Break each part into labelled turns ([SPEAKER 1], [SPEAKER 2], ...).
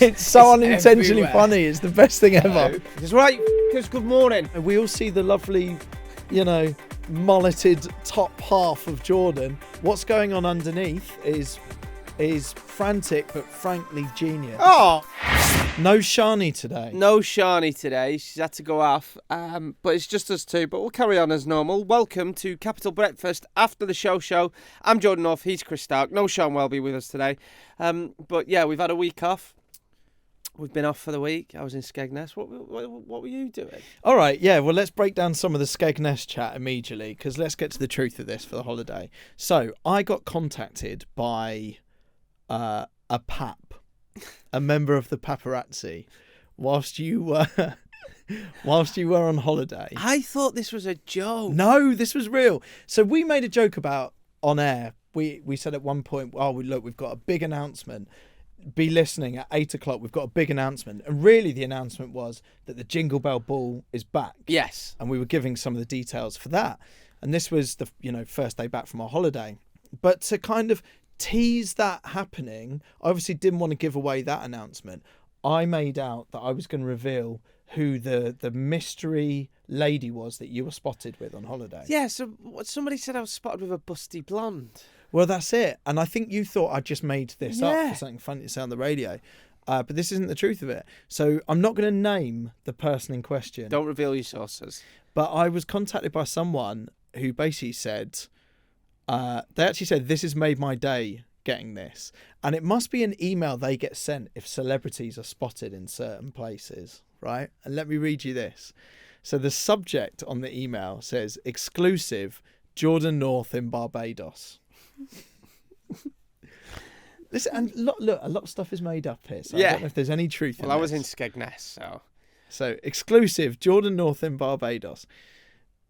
[SPEAKER 1] It's so unintentionally
[SPEAKER 2] everywhere.
[SPEAKER 1] funny. It's the best thing ever.
[SPEAKER 2] It's right, because good morning.
[SPEAKER 1] And we all see the lovely, mulleted top half of Jordan. What's going on underneath is frantic but frankly genius.
[SPEAKER 2] Oh,
[SPEAKER 1] No Shani today.
[SPEAKER 2] no Shani today. She's had to go off, but it's just us two. But we'll carry on as normal. Welcome to Capital Breakfast after the show. I'm Jordan North. He's Chris Stark. No Sean Welby with us today. But yeah, we've had a week off. We've been off for the week. I was in Skegness. What were you doing?
[SPEAKER 1] All right, yeah, well, let's break down some of the Skegness chat immediately, because let's get to the truth of this for the holiday. So, I got contacted by a pap, a member of the paparazzi, whilst you were on holiday.
[SPEAKER 2] I thought this was a joke.
[SPEAKER 1] No, this was real. So, we made a joke about on air. We said at one point, we've got a big announcement. Be listening at 8 o'clock. We've got a big announcement, and really the announcement was that the Jingle Bell Ball is back.
[SPEAKER 2] Yes,
[SPEAKER 1] and we were giving some of the details for that, and this was the first day back from our holiday. But to kind of tease that happening, I obviously didn't want to give away that announcement. I made out that I was going to reveal who the mystery lady was that you were spotted with on holiday.
[SPEAKER 2] Yeah. So somebody said I was spotted with a busty blonde.
[SPEAKER 1] Well, that's it. And I think you thought I just made this up for something funny to say on the radio. But this isn't the truth of it. So I'm not going to name the person in question.
[SPEAKER 2] Don't reveal your sources.
[SPEAKER 1] But I was contacted by someone who basically said, they actually said, this has made my day getting this. And it must be an email they get sent if celebrities are spotted in certain places, right? And let me read you this. So the subject on the email says, exclusive, Jordan North in Barbados. Listen, and look, a lot of stuff is made up here, so I don't know if there's any truth in this.
[SPEAKER 2] Well, I was in Skegness,
[SPEAKER 1] So, exclusive, Jordan North in Barbados.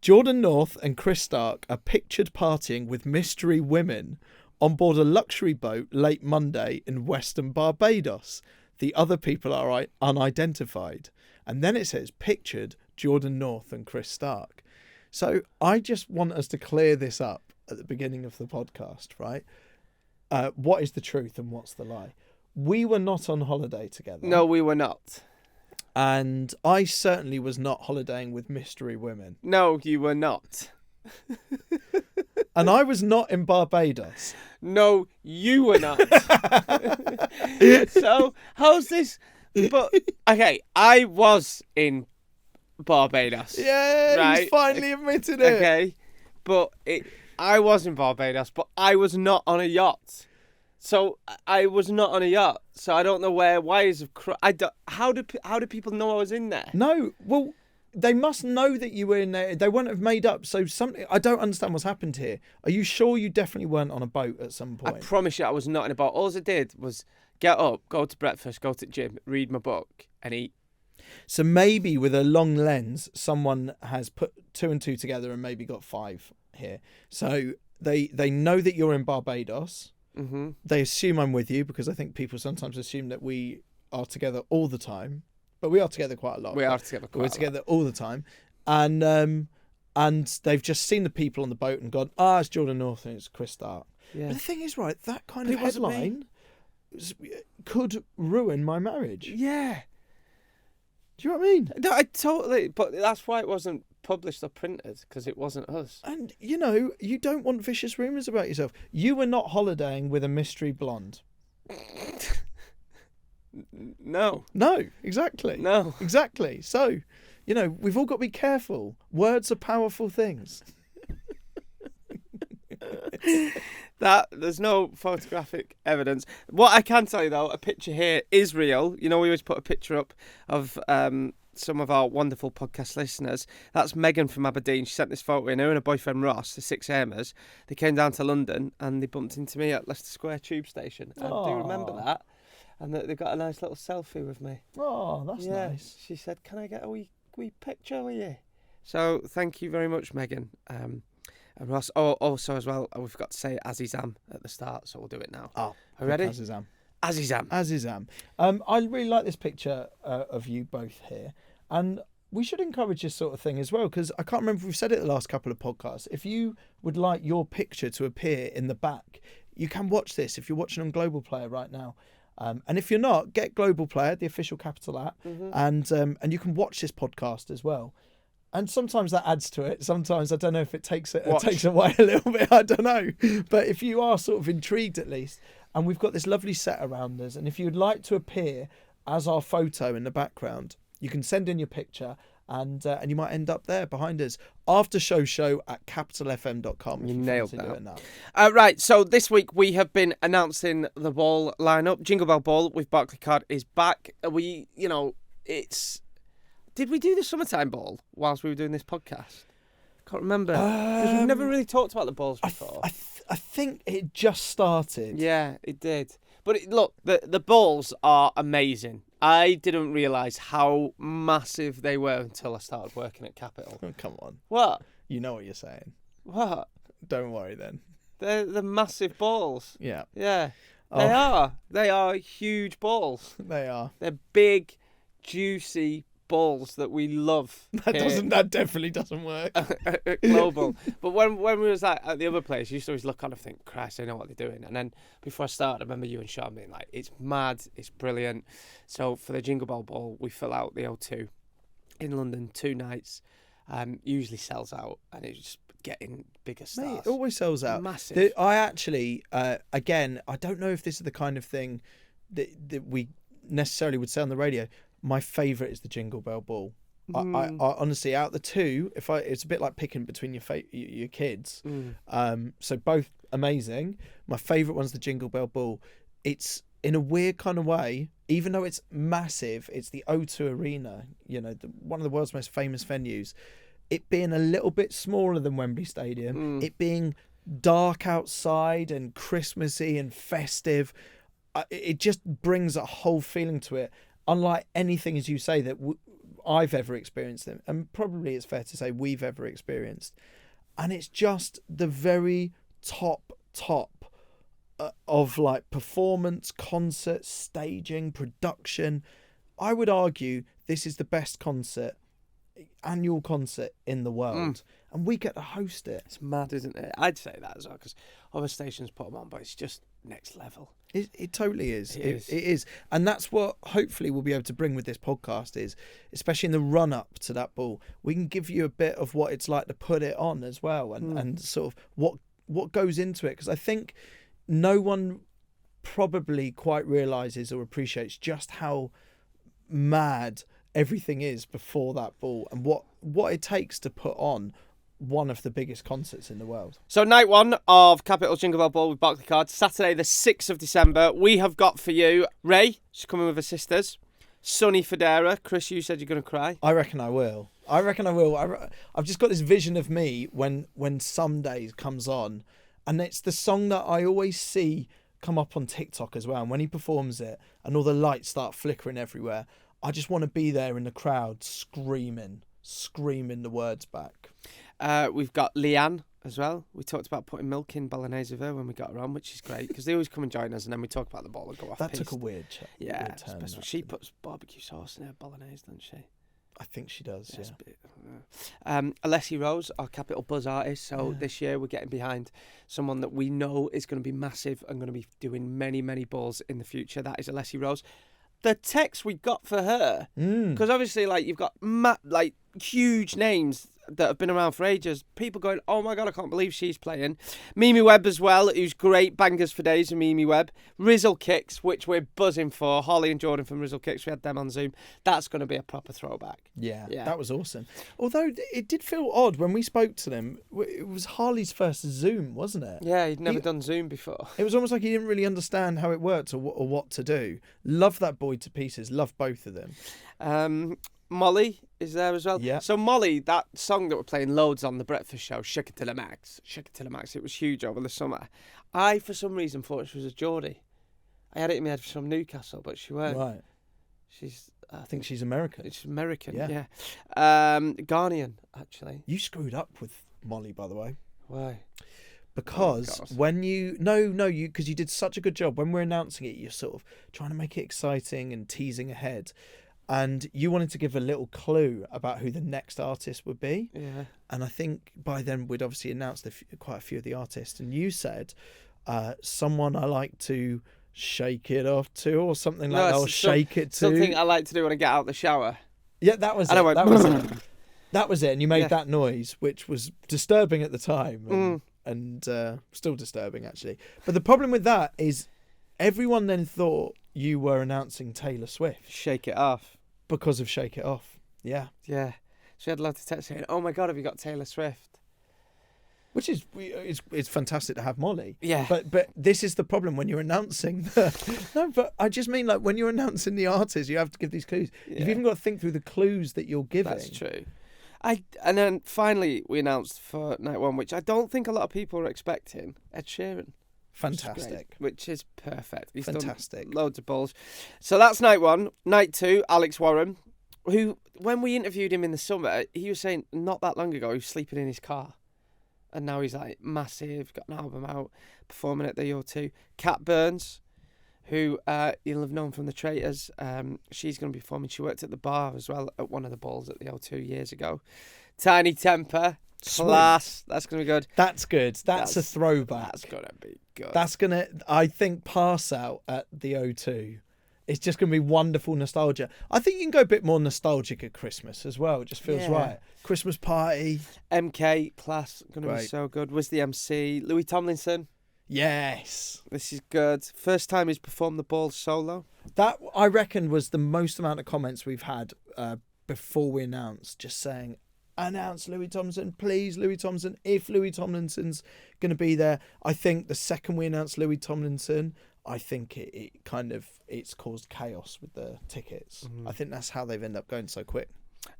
[SPEAKER 1] Jordan North and Chris Stark are pictured partying with mystery women on board a luxury boat late Monday in western Barbados. The other people are unidentified. And then it says, pictured Jordan North and Chris Stark. So, I just want us to clear this up at the beginning of the podcast, right? What is the truth and what's the lie? We were not on holiday together.
[SPEAKER 2] No, we were not.
[SPEAKER 1] And I certainly was not holidaying with mystery women.
[SPEAKER 2] No, you were not.
[SPEAKER 1] And I was not in Barbados.
[SPEAKER 2] No, you were not. So, how's this? But, okay, I was in Barbados.
[SPEAKER 1] Yeah,
[SPEAKER 2] right?
[SPEAKER 1] He's finally admitted it.
[SPEAKER 2] Okay, but I was in Barbados, but I was not on a yacht. So I was not on a yacht. So I don't know where wires have how do people know I was in there?
[SPEAKER 1] No, well, they must know that you were in there. They wouldn't have made up. So something. I don't understand what's happened here. Are you sure you definitely weren't on a boat at some point?
[SPEAKER 2] I promise you, I was not in a boat. All I did was get up, go to breakfast, go to the gym, read my book, and eat.
[SPEAKER 1] So maybe with a long lens, someone has put 2 and 2 together and maybe got 5 here. So they know that you're in Barbados.
[SPEAKER 2] Mm-hmm.
[SPEAKER 1] They assume I'm with you because I think people sometimes assume that we are together all the time, but we are together quite a lot.
[SPEAKER 2] We are together quite a lot.
[SPEAKER 1] We're together all the time, and they've just seen the people on the boat and gone, it's Jordan North and it's Chris Stark.
[SPEAKER 2] Yeah.
[SPEAKER 1] But the thing is, right, that kind
[SPEAKER 2] But
[SPEAKER 1] of
[SPEAKER 2] it wasn't me.
[SPEAKER 1] headline could ruin my marriage.
[SPEAKER 2] Yeah.
[SPEAKER 1] Do you know what I mean?
[SPEAKER 2] No, I totally. But that's why it wasn't published or printed, because it wasn't us.
[SPEAKER 1] And, you don't want vicious rumours about yourself. You were not holidaying with a mystery blonde.
[SPEAKER 2] No.
[SPEAKER 1] No, exactly.
[SPEAKER 2] No.
[SPEAKER 1] Exactly. So, we've all got to be careful. Words are powerful things.
[SPEAKER 2] There's no photographic evidence. What I can tell you, though, a picture here is real. We always put a picture up of some of our wonderful podcast listeners. That's Megan from Aberdeen. She sent this photo in. Her and her boyfriend Ross, the 6 Amers, they came down to London and they bumped into me at Leicester Square tube station. I do remember that. And they got a nice little selfie with me.
[SPEAKER 1] Oh, that's nice.
[SPEAKER 2] She said, can I get a wee picture with you? So thank you very much, Megan. And Ross, also as well, we forgot to say Azizam at the start, so we'll do it now.
[SPEAKER 1] Oh,
[SPEAKER 2] are you ready?
[SPEAKER 1] Azizam. I really like this picture of you both here, and we should encourage this sort of thing as well, because I can't remember if we've said it the last couple of podcasts. If you would like your picture to appear in the back, you can watch this if you're watching on Global Player right now. And if you're not, get Global Player, the official Capital app, and you can watch this podcast as well. And sometimes that adds to it. Sometimes I don't know if it takes away a little bit. I don't know. But if you are sort of intrigued at least, and we've got this lovely set around us, and if you'd like to appear as our photo in the background, you can send in your picture, and you might end up there behind us. After show at capitalfm.com.
[SPEAKER 2] You nailed that. Right, so this week we have been announcing the ball lineup. Jingle Bell Ball with Barclaycard is back. Did we do the summertime ball whilst we were doing this podcast? I can't remember. Because we've never really talked about the balls before.
[SPEAKER 1] I think it just started.
[SPEAKER 2] Yeah, it did. But look, the balls are amazing. I didn't realise how massive they were until I started working at Capital.
[SPEAKER 1] Oh, come on.
[SPEAKER 2] What?
[SPEAKER 1] You know what you're saying.
[SPEAKER 2] What?
[SPEAKER 1] Don't worry then.
[SPEAKER 2] They're massive balls.
[SPEAKER 1] Yeah.
[SPEAKER 2] Yeah. They are. They are huge balls.
[SPEAKER 1] They are.
[SPEAKER 2] They're big, juicy balls that we love.
[SPEAKER 1] That definitely doesn't work.
[SPEAKER 2] Global. But when we was at the other place, you used to always look on and think, Christ, they know what they're doing. And then before I started, I remember you and Sean being like, it's mad, it's brilliant. So for the Jingle Bell Ball, we fill out the O2 in London 2 nights. Usually sells out, and it's just getting bigger stars.
[SPEAKER 1] Mate, it always sells out.
[SPEAKER 2] Massive.
[SPEAKER 1] I actually, again, I don't know if this is the kind of thing that we necessarily would say on the radio. My favourite is the Jingle Bell Ball. I honestly, out of the two, it's a bit like picking between your kids. So both amazing. My favourite one's the Jingle Bell Ball. It's in a weird kind of way, even though it's massive. It's the O2 Arena, one of the world's most famous venues. It being a little bit smaller than Wembley Stadium, it being dark outside and Christmassy and festive, it just brings a whole feeling to it. Unlike anything, as you say, that I've ever experienced, and probably it's fair to say we've ever experienced. And it's just the very top of like performance, concert, staging, production. I would argue this is the best annual concert in the world. And we get to host it.
[SPEAKER 2] It's mad, isn't it? I'd say that as well, because other stations put them on, but it's just next level.
[SPEAKER 1] It totally is. It is. And that's what hopefully we'll be able to bring with this podcast is, especially in the run-up to that ball, we can give you a bit of what it's like to put it on as well, and sort of what goes into it. Because I think no one probably quite realises or appreciates just how mad everything is before that ball and what it takes to put on one of the biggest concerts in the world.
[SPEAKER 2] So night one of Capital Jingle Bell Ball with Barclaycard, Saturday the 6th of December. We have got for you Ray, she's coming with her sisters, Sonny Federa. Chris, you said you're going to cry.
[SPEAKER 1] I reckon I will. I've just got this vision of me when Someday comes on, and it's the song that I always see come up on TikTok as well. And when he performs it and all the lights start flickering everywhere, I just want to be there in the crowd screaming the words back.
[SPEAKER 2] We've got Leanne as well. We talked about putting milk in bolognese with her when we got her on, which is great because they always come and join us, and then we talk about the ball and go off.
[SPEAKER 1] That took a weird turn.
[SPEAKER 2] She puts barbecue sauce in her bolognese, doesn't she?
[SPEAKER 1] I think she does,
[SPEAKER 2] Alessi Rose, our Capital Buzz artist. So this year we're getting behind someone that we know is going to be massive and going to be doing many, many balls in the future. That is Alessi Rose. The text we got for her, because obviously, like, you've got huge names that have been around for ages. People going, oh my God, I can't believe she's playing. Mimi Webb as well, who's great. Bangers for days with Mimi Webb. Rizzle Kicks, which we're buzzing for. Holly and Jordan from Rizzle Kicks, we had them on Zoom. That's going to be a proper throwback.
[SPEAKER 1] Yeah, that was awesome. Although it did feel odd when we spoke to them. It was Harley's first Zoom, wasn't it?
[SPEAKER 2] Yeah, he'd never done Zoom before.
[SPEAKER 1] It was almost like he didn't really understand how it worked or what to do. Love that boy to pieces. Love both of them.
[SPEAKER 2] Molly is there as well.
[SPEAKER 1] Yeah.
[SPEAKER 2] So Molly, that song that we're playing loads on the breakfast show, Shake It to the Max. Shake It to the Max. It was huge over the summer. I, for some reason, thought she was a Geordie. I had it in my head from Newcastle, but she weren't.
[SPEAKER 1] Right. I think she's American.
[SPEAKER 2] She's American, yeah. Ghanaian, actually.
[SPEAKER 1] You screwed up with Molly, by the way.
[SPEAKER 2] Why?
[SPEAKER 1] Because when you because you did such a good job when we're announcing it, you're sort of trying to make it exciting and teasing ahead. And you wanted to give a little clue about who the next artist would be.
[SPEAKER 2] Yeah.
[SPEAKER 1] And I think by then we'd obviously announced quite a few of the artists. And you said, someone I like to Shake It Off Too or something
[SPEAKER 2] No,
[SPEAKER 1] like that,
[SPEAKER 2] it's
[SPEAKER 1] or Shake It Too.
[SPEAKER 2] Something I like to do when I get out of the shower.
[SPEAKER 1] Yeah, that was
[SPEAKER 2] And
[SPEAKER 1] it.
[SPEAKER 2] I went,
[SPEAKER 1] That was it. That was it. And you made
[SPEAKER 2] Yeah.
[SPEAKER 1] that noise, which was disturbing at the time and still disturbing, actually. But the problem with that is everyone then thought you were announcing Taylor Swift
[SPEAKER 2] Shake It Off.
[SPEAKER 1] because of Shake It Off. Yeah.
[SPEAKER 2] Yeah. She had lots of text saying, "Oh my God, have you got Taylor Swift?"
[SPEAKER 1] Which is it's fantastic to have Molly.
[SPEAKER 2] Yeah.
[SPEAKER 1] But this is the problem when you're announcing no, but I just mean like when you're announcing the artist, you have to give these clues.
[SPEAKER 2] Yeah.
[SPEAKER 1] You've even got to think through the clues that you're giving.
[SPEAKER 2] That's true. And then finally we announced for night one, which I don't think a lot of people were expecting, Ed Sheeran.
[SPEAKER 1] Fantastic.
[SPEAKER 2] Which is perfect. He's
[SPEAKER 1] Fantastic.
[SPEAKER 2] done loads of balls. So that's night one. Night two, Alex Warren, who, when we interviewed him in the summer, he was saying not that long ago he was sleeping in his car. And now he's like massive, got an album out, performing at the O2. Kat Burns, who you'll have known from The Traitors, she's going to be performing. She worked at the bar as well at one of the balls at the O2 years ago. Tiny Temper, class. That's going to be good.
[SPEAKER 1] That's good. That's a throwback.
[SPEAKER 2] That's going to be good.
[SPEAKER 1] That's going to, I think, pass out at the O2. It's just going to be wonderful nostalgia. I think you can go a bit more nostalgic at Christmas as well. It just feels right. Christmas party.
[SPEAKER 2] MK, class, going to be
[SPEAKER 1] Great.
[SPEAKER 2] so good. Was the MC. Louis Tomlinson.
[SPEAKER 1] Yes.
[SPEAKER 2] This is good. First time he's performed the balls solo.
[SPEAKER 1] That, I reckon, was the most amount of comments we've had before we announced, just saying, announce Louis Tomlinson, please, Louis Tomlinson. If Louis Tomlinson's going to be there, I think the second we announced Louis Tomlinson, I think it's caused chaos with the tickets. I think that's how they've ended up going so quick.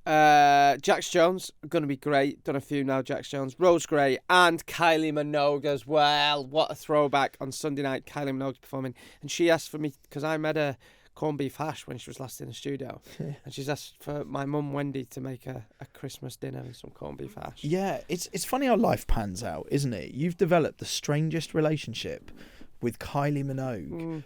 [SPEAKER 2] Jax Jones, going to be great. Done a few now, Jax Jones. Rose Gray and Kylie Minogue as well. What a throwback. On Sunday night, Kylie Minogue's performing. And she asked for me, because I made a corned beef hash when she was last in the studio. And she's asked for my mum Wendy to make a Christmas dinner and some corned beef hash.
[SPEAKER 1] Yeah, it's funny how life pans out, isn't it? You've developed the strangest relationship with Kylie Minogue,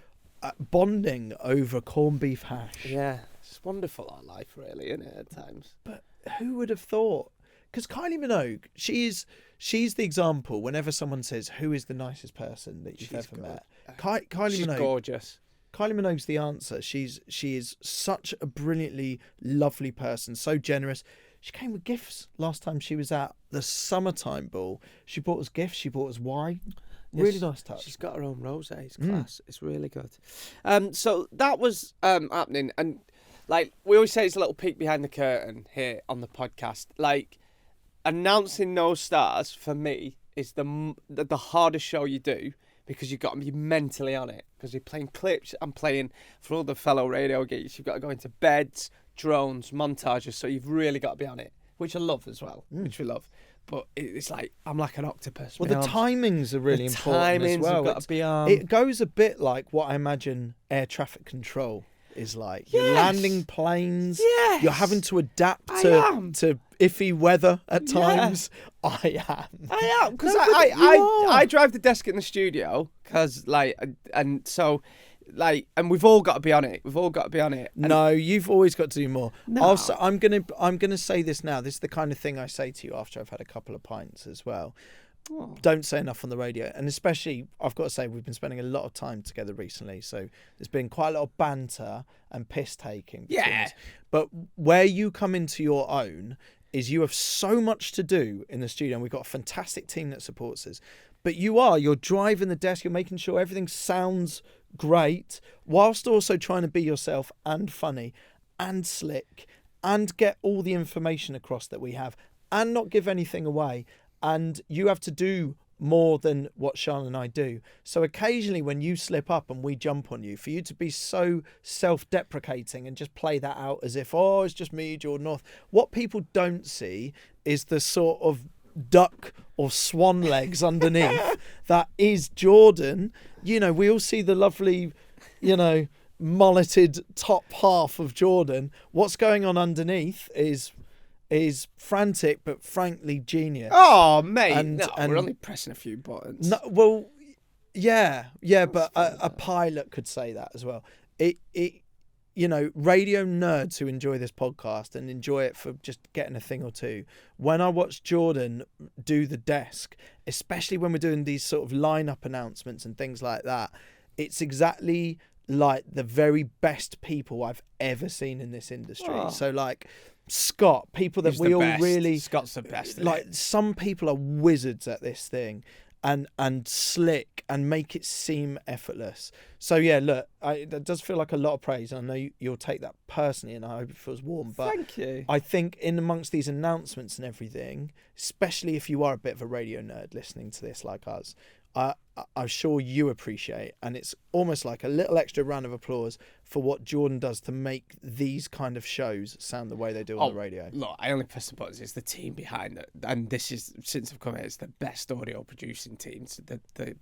[SPEAKER 1] bonding over corned beef hash.
[SPEAKER 2] Yeah, it's wonderful, our life, really, isn't it, at times?
[SPEAKER 1] But who would have thought? Because Kylie Minogue, she's the example whenever someone says, who is the nicest person that you've ever met? Kylie
[SPEAKER 2] She's
[SPEAKER 1] Minogue.
[SPEAKER 2] Gorgeous.
[SPEAKER 1] Kylie Minogue's the answer. She is such a brilliantly lovely person, so generous. She came with gifts last time she was at the summertime ball. She bought us gifts. She bought us wine. Really nice touch.
[SPEAKER 2] She's got her own rosé. It's class. It's really good. So that was happening, and like we always say, it's a little peek behind the curtain here on the podcast. Like announcing No Stars for me is the hardest show you do, because you've got to be mentally on it, because you're playing clips. I'm playing for all the fellow radio geeks. You've got to go into beds, drones, montages. So you've really got to be on it, which I love as well, which we love. But it's like, I'm like an octopus.
[SPEAKER 1] Well, the timings are really important as well.
[SPEAKER 2] Have got to be on.
[SPEAKER 1] It goes a bit like what I imagine air traffic control is like. You're landing planes.
[SPEAKER 2] Yes.
[SPEAKER 1] You're having to adapt to iffy weather at times.
[SPEAKER 2] I am. Because
[SPEAKER 1] No,
[SPEAKER 2] I drive the desk in the studio, because like, and so... Like, and we've all got to be on it. We've all got to be on it. And
[SPEAKER 1] no, you've always got to do more.
[SPEAKER 2] No.
[SPEAKER 1] Also, I'm gonna say this now. This is the kind of thing I say to you after I've had a couple of pints as well.
[SPEAKER 2] Oh.
[SPEAKER 1] Don't say enough on the radio, and especially I've got to say we've been spending a lot of time together recently, so there's been quite a lot of banter and piss taking.
[SPEAKER 2] Yeah.
[SPEAKER 1] But where you come into your own is you have so much to do in the studio, and we've got a fantastic team that supports us. But you're driving the desk, you're making sure everything sounds great, whilst also trying to be yourself and funny and slick and get all the information across that we have and not give anything away. And you have to do more than what Sean and I do. So occasionally when you slip up and we jump on you, for you to be so self-deprecating and just play that out as if, oh, it's just me, Jordan North. What people don't see is the sort of duck or swan legs underneath that is Jordan. You know, we all see the lovely, mulleted top half of Jordan. What's going on underneath is frantic but frankly genius.
[SPEAKER 2] Oh, mate,
[SPEAKER 1] and
[SPEAKER 2] we're only pressing a few buttons.
[SPEAKER 1] No, well, yeah, but a pilot could say that as well. Radio nerds who enjoy this podcast and enjoy it for just getting a thing or two. When I watch Jordan do the desk, especially when we're doing these sort of lineup announcements and things like that, it's exactly like the very best people I've ever seen in this industry.
[SPEAKER 2] Oh.
[SPEAKER 1] So like Scott, people that
[SPEAKER 2] He's
[SPEAKER 1] we
[SPEAKER 2] the
[SPEAKER 1] all
[SPEAKER 2] best.
[SPEAKER 1] really
[SPEAKER 2] Scott's the best.
[SPEAKER 1] like. Some people are wizards at this thing, and slick and make it seem effortless. So yeah, look, that does feel like a lot of praise. I know you'll take that personally, and I hope it feels warm. But
[SPEAKER 2] Thank you.
[SPEAKER 1] I think in amongst these announcements and everything, especially if you are a bit of a radio nerd listening to this like us, I'm sure you appreciate, and it's almost like a little extra round of applause for what Jordan does to make these kind of shows sound the way they do on the radio.
[SPEAKER 2] Look, I only press the buttons. It's the team behind it, and this is, since I've come here, it's the best audio producing teams. The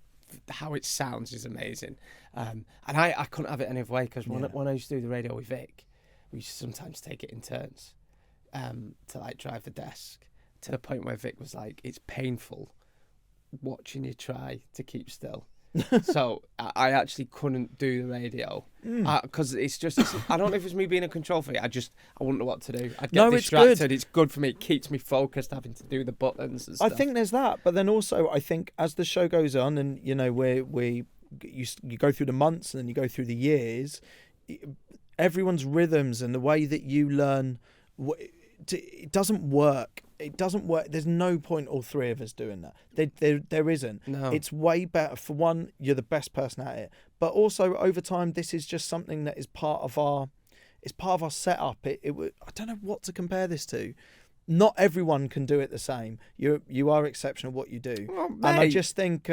[SPEAKER 2] how it sounds is amazing, and I couldn't have it any other way, because when I used to do the radio with Vic, we used to sometimes take it in turns, to like drive the desk, to the point where Vic was like, "It's painful watching you try to keep still." So I actually couldn't do the radio because it's I don't know if it's me being a control freak. I wouldn't know what to do. I'd get distracted. It's good for me. It keeps me focused, having to do the buttons and stuff.
[SPEAKER 1] I think there's that, but then also I think as the show goes on, and you know, you go through the months and then you go through the years, everyone's rhythms and the way that you learn, it doesn't work. It doesn't work. There's no point all three of us doing that. There isn't. No. It's way better. For one, you're the best person at it, but also over time, this is just something that is part of our setup. I don't know what to compare this to. Not everyone can do it the same. You are exceptional at what you do, and I just think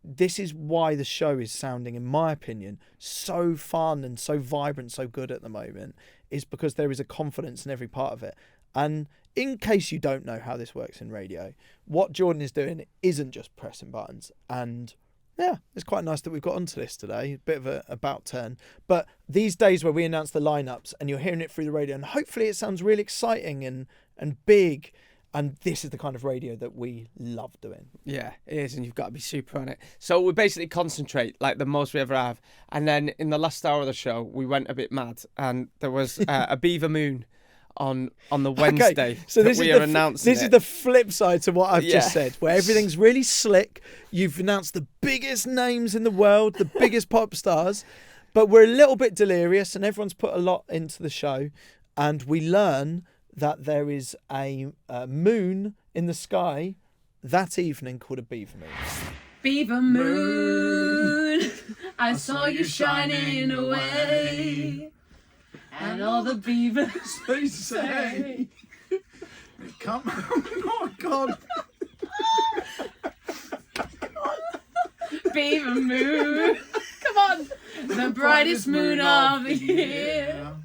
[SPEAKER 1] this is why the show is sounding, in my opinion, so fun and so vibrant, so good at the moment, is because there is a confidence in every part of it. And in case you don't know how this works in radio, what Jordan is doing isn't just pressing buttons. And yeah, it's quite nice that we've got onto this today. A bit of a about turn. But these days where we announce the lineups and you're hearing it through the radio, and hopefully it sounds really exciting and big. And this is the kind of radio that we love doing.
[SPEAKER 2] Yeah, it is, and you've got to be super on it. So we basically concentrate like the most we ever have. And then in the last hour of the show, we went a bit mad, and there was a beaver moon on the Wednesday.
[SPEAKER 1] Okay, so this is the flip side to what I've just said, where everything's really slick. You've announced the biggest names in the world, the biggest pop stars, but we're a little bit delirious, and everyone's put a lot into the show, and we learn that there is a moon in the sky that evening called a beaver moon.
[SPEAKER 3] Beaver moon, I saw you shining away, and all the beavers
[SPEAKER 1] they say, come on, oh God.
[SPEAKER 3] Beaver moon, come on, the brightest moon of the year.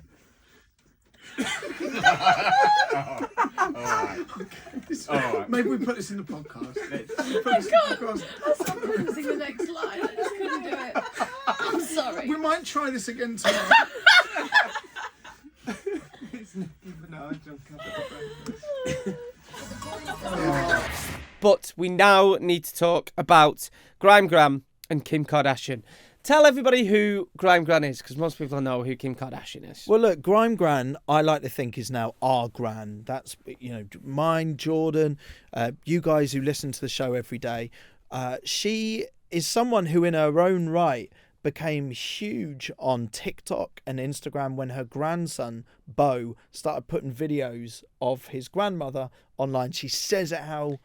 [SPEAKER 1] Alright. Maybe we put this in the podcast.
[SPEAKER 3] I stopped losing the next line. I just couldn't do it. I'm sorry.
[SPEAKER 1] We might try this again tomorrow.
[SPEAKER 2] But we now need to talk about Grime Gran and Kim Kardashian. Tell everybody who Grime Gran is, because most people know who Kim Kardashian is.
[SPEAKER 1] Well, look, Grime Gran, I like to think, is now our Gran. That's, mine, Jordan, you guys who listen to the show every day. She is someone who, in her own right, became huge on TikTok and Instagram when her grandson, Beau, started putting videos of his grandmother online. She says it how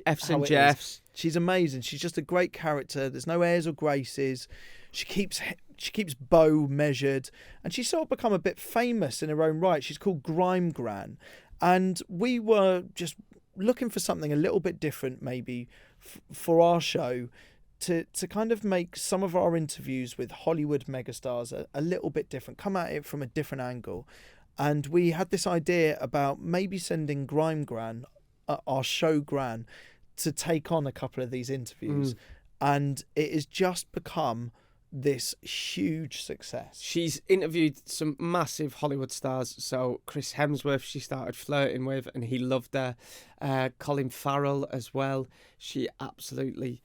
[SPEAKER 2] F's and Jeffs.
[SPEAKER 1] She's amazing. She's just a great character. There's no airs or graces. She keeps Beau measured, and she's sort of become a bit famous in her own right. She's called Grime Gran, and we were just looking for something a little bit different, maybe for our show, to kind of make some of our interviews with Hollywood megastars a little bit different, come at it from a different angle. And we had this idea about maybe sending Grime Gran, our show Gran, to take on a couple of these interviews. And it has just become this huge success.
[SPEAKER 2] She's interviewed some massive Hollywood stars. So Chris Hemsworth, she started flirting with, and he loved her. Colin Farrell as well. She absolutely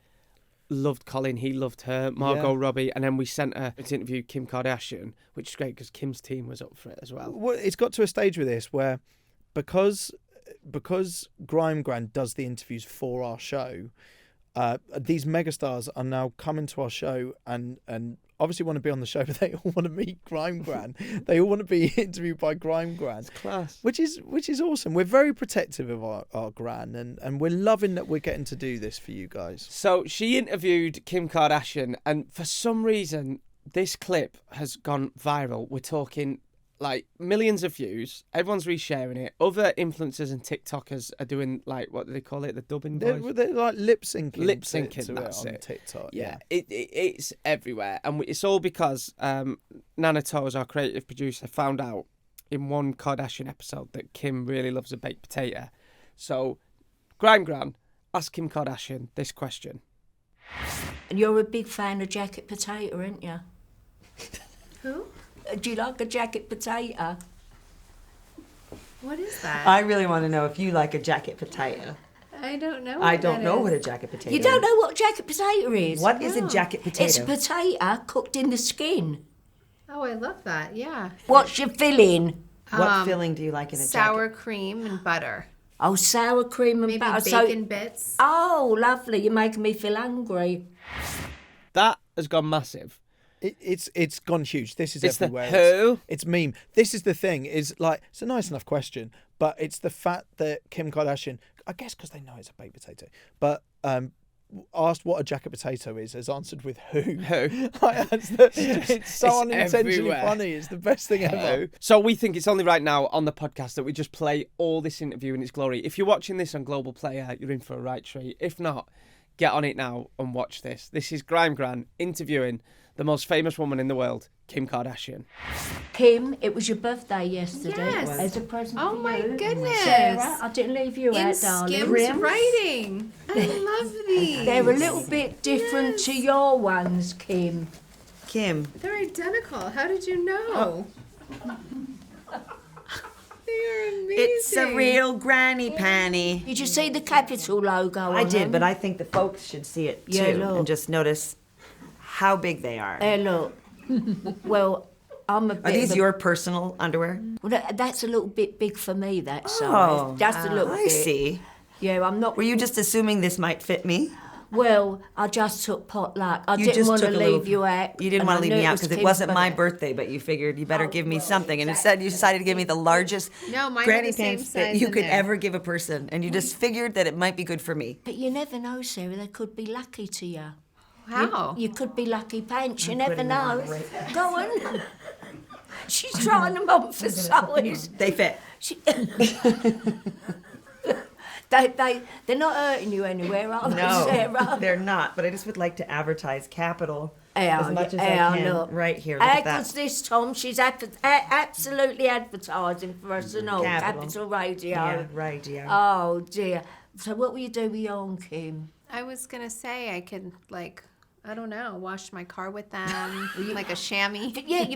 [SPEAKER 2] loved Colin. He loved her. Margot Robbie. And then we sent her to interview Kim Kardashian, which is great because Kim's team was up for it as well.
[SPEAKER 1] Well, it's got to a stage with this where because Grime Gran does the interviews for our show, these megastars are now coming to our show and obviously want to be on the show, but they all want to meet Grime Gran. They all want to be interviewed by Grime Gran.
[SPEAKER 2] It's class.
[SPEAKER 1] Which is awesome. We're very protective of our Gran, and we're loving that we're getting to do this for you guys.
[SPEAKER 2] So she interviewed Kim Kardashian, and for some reason, this clip has gone viral. We're talking like millions of views. Everyone's resharing it. Other influencers and TikTokers are doing like, what do they call it? The dubbing voice?
[SPEAKER 1] They're like lip syncing.
[SPEAKER 2] Lip syncing,
[SPEAKER 1] to
[SPEAKER 2] that's
[SPEAKER 1] it on
[SPEAKER 2] it.
[SPEAKER 1] TikTok.
[SPEAKER 2] Yeah, it's everywhere. And it's all because Nana Toes, our creative producer, found out in one Kardashian episode that Kim really loves a baked potato. So, Grime Gran asked Kim Kardashian this question.
[SPEAKER 4] And you're a big fan of jacket potato, aren't you?
[SPEAKER 3] Who?
[SPEAKER 4] Do you like a jacket potato?
[SPEAKER 3] What is that?
[SPEAKER 5] I really want to know if you like a jacket potato.
[SPEAKER 3] I don't know.
[SPEAKER 5] I don't know what a jacket potato is.
[SPEAKER 4] You don't know what jacket potato is?
[SPEAKER 5] What is a jacket potato?
[SPEAKER 4] It's a potato cooked in the skin.
[SPEAKER 3] Oh, I love that. Yeah.
[SPEAKER 4] What's your filling?
[SPEAKER 5] What filling do you like in a
[SPEAKER 3] Sour
[SPEAKER 5] jacket?
[SPEAKER 3] cream and butter.
[SPEAKER 4] Oh, sour cream and
[SPEAKER 3] Maybe
[SPEAKER 4] butter.
[SPEAKER 3] bacon bits.
[SPEAKER 4] Oh, lovely. You're making me feel hungry.
[SPEAKER 2] That has gone massive.
[SPEAKER 1] It's gone huge. This is
[SPEAKER 2] It's the
[SPEAKER 1] everywhere.
[SPEAKER 2] who?
[SPEAKER 1] It's meme. This is the thing. Is like it's a nice enough question, but it's the fact that Kim Kardashian, I guess, because they know it's a baked potato, but asked what a jacket potato is, has answered with who.
[SPEAKER 2] Who?
[SPEAKER 1] It's so
[SPEAKER 2] It's
[SPEAKER 1] unintentionally
[SPEAKER 2] everywhere.
[SPEAKER 1] funny. It's the best thing ever.
[SPEAKER 2] So we think it's only right now on the podcast that we just play all this interview in its glory. If you're watching this on Global Player, you're in for a right treat. If not, get on it now and watch this. This is Grime Gran interviewing the most famous woman in the world, Kim Kardashian.
[SPEAKER 4] Kim, it was your birthday yesterday.
[SPEAKER 3] Yes.
[SPEAKER 4] As a present
[SPEAKER 3] Oh
[SPEAKER 4] for
[SPEAKER 3] my
[SPEAKER 4] you.
[SPEAKER 3] goodness.
[SPEAKER 4] Sarah, I didn't leave you
[SPEAKER 3] In
[SPEAKER 4] out, darling.
[SPEAKER 3] Skim's writing. I love these.
[SPEAKER 4] They're a little bit different to your ones, Kim.
[SPEAKER 5] Kim,
[SPEAKER 3] They're identical. How did you know? They are amazing.
[SPEAKER 5] it's a real granny panty.
[SPEAKER 4] Did you see the Capital logo on
[SPEAKER 5] I did,
[SPEAKER 4] them?
[SPEAKER 5] but I think the folks should see it too
[SPEAKER 4] Yeah, look.
[SPEAKER 5] and just notice how big they are.
[SPEAKER 4] Look. Well, I'm a bit
[SPEAKER 5] Are these
[SPEAKER 4] of a-
[SPEAKER 5] your personal underwear?
[SPEAKER 4] Well, that's a little bit big for me, that size.
[SPEAKER 5] Oh,
[SPEAKER 4] Just a little
[SPEAKER 5] I
[SPEAKER 4] bit.
[SPEAKER 5] see.
[SPEAKER 4] Yeah, I'm not...
[SPEAKER 5] Were you just assuming this might fit me?
[SPEAKER 4] Well, I just took pot luck. I
[SPEAKER 5] You
[SPEAKER 4] didn't
[SPEAKER 5] just
[SPEAKER 4] want to
[SPEAKER 5] took a
[SPEAKER 4] leave
[SPEAKER 5] little-
[SPEAKER 4] you out.
[SPEAKER 5] You didn't
[SPEAKER 4] and
[SPEAKER 5] want
[SPEAKER 4] I
[SPEAKER 5] to leave
[SPEAKER 4] knew
[SPEAKER 5] me out
[SPEAKER 4] was
[SPEAKER 5] because it
[SPEAKER 4] Kim's
[SPEAKER 5] wasn't my
[SPEAKER 4] birthday.
[SPEAKER 5] birthday, but you figured you better give me something. And instead, you decided to give me the largest
[SPEAKER 3] No, mine are
[SPEAKER 5] granny
[SPEAKER 3] the same
[SPEAKER 5] pants that
[SPEAKER 3] size
[SPEAKER 5] you
[SPEAKER 3] in
[SPEAKER 5] could
[SPEAKER 3] there.
[SPEAKER 5] ever give a person. And you just figured that it might be good for me.
[SPEAKER 4] But you never know, Sarah. They could be lucky to you.
[SPEAKER 3] How?
[SPEAKER 4] You could be lucky pants. You never
[SPEAKER 5] putting them on
[SPEAKER 4] know.
[SPEAKER 5] right
[SPEAKER 4] Go on. She's trying them on for size.
[SPEAKER 5] They fit.
[SPEAKER 4] She... they're not hurting you anywhere, are they,
[SPEAKER 5] No,
[SPEAKER 4] Sarah?
[SPEAKER 5] they're not. But I just would like to advertise Capital
[SPEAKER 4] Yeah,
[SPEAKER 5] as much as
[SPEAKER 4] yeah,
[SPEAKER 5] I can.
[SPEAKER 4] look.
[SPEAKER 5] Right here, look
[SPEAKER 4] How
[SPEAKER 5] at that.
[SPEAKER 4] good's this, Tom? She's absolutely advertising for us and all.
[SPEAKER 5] Capital.
[SPEAKER 4] Capital Radio.
[SPEAKER 5] Yeah, right, yeah.
[SPEAKER 4] Oh, dear. So what will you do with your own, Kim?
[SPEAKER 3] I was going to say I could, like, I don't know, wash my car with them, like a chamois.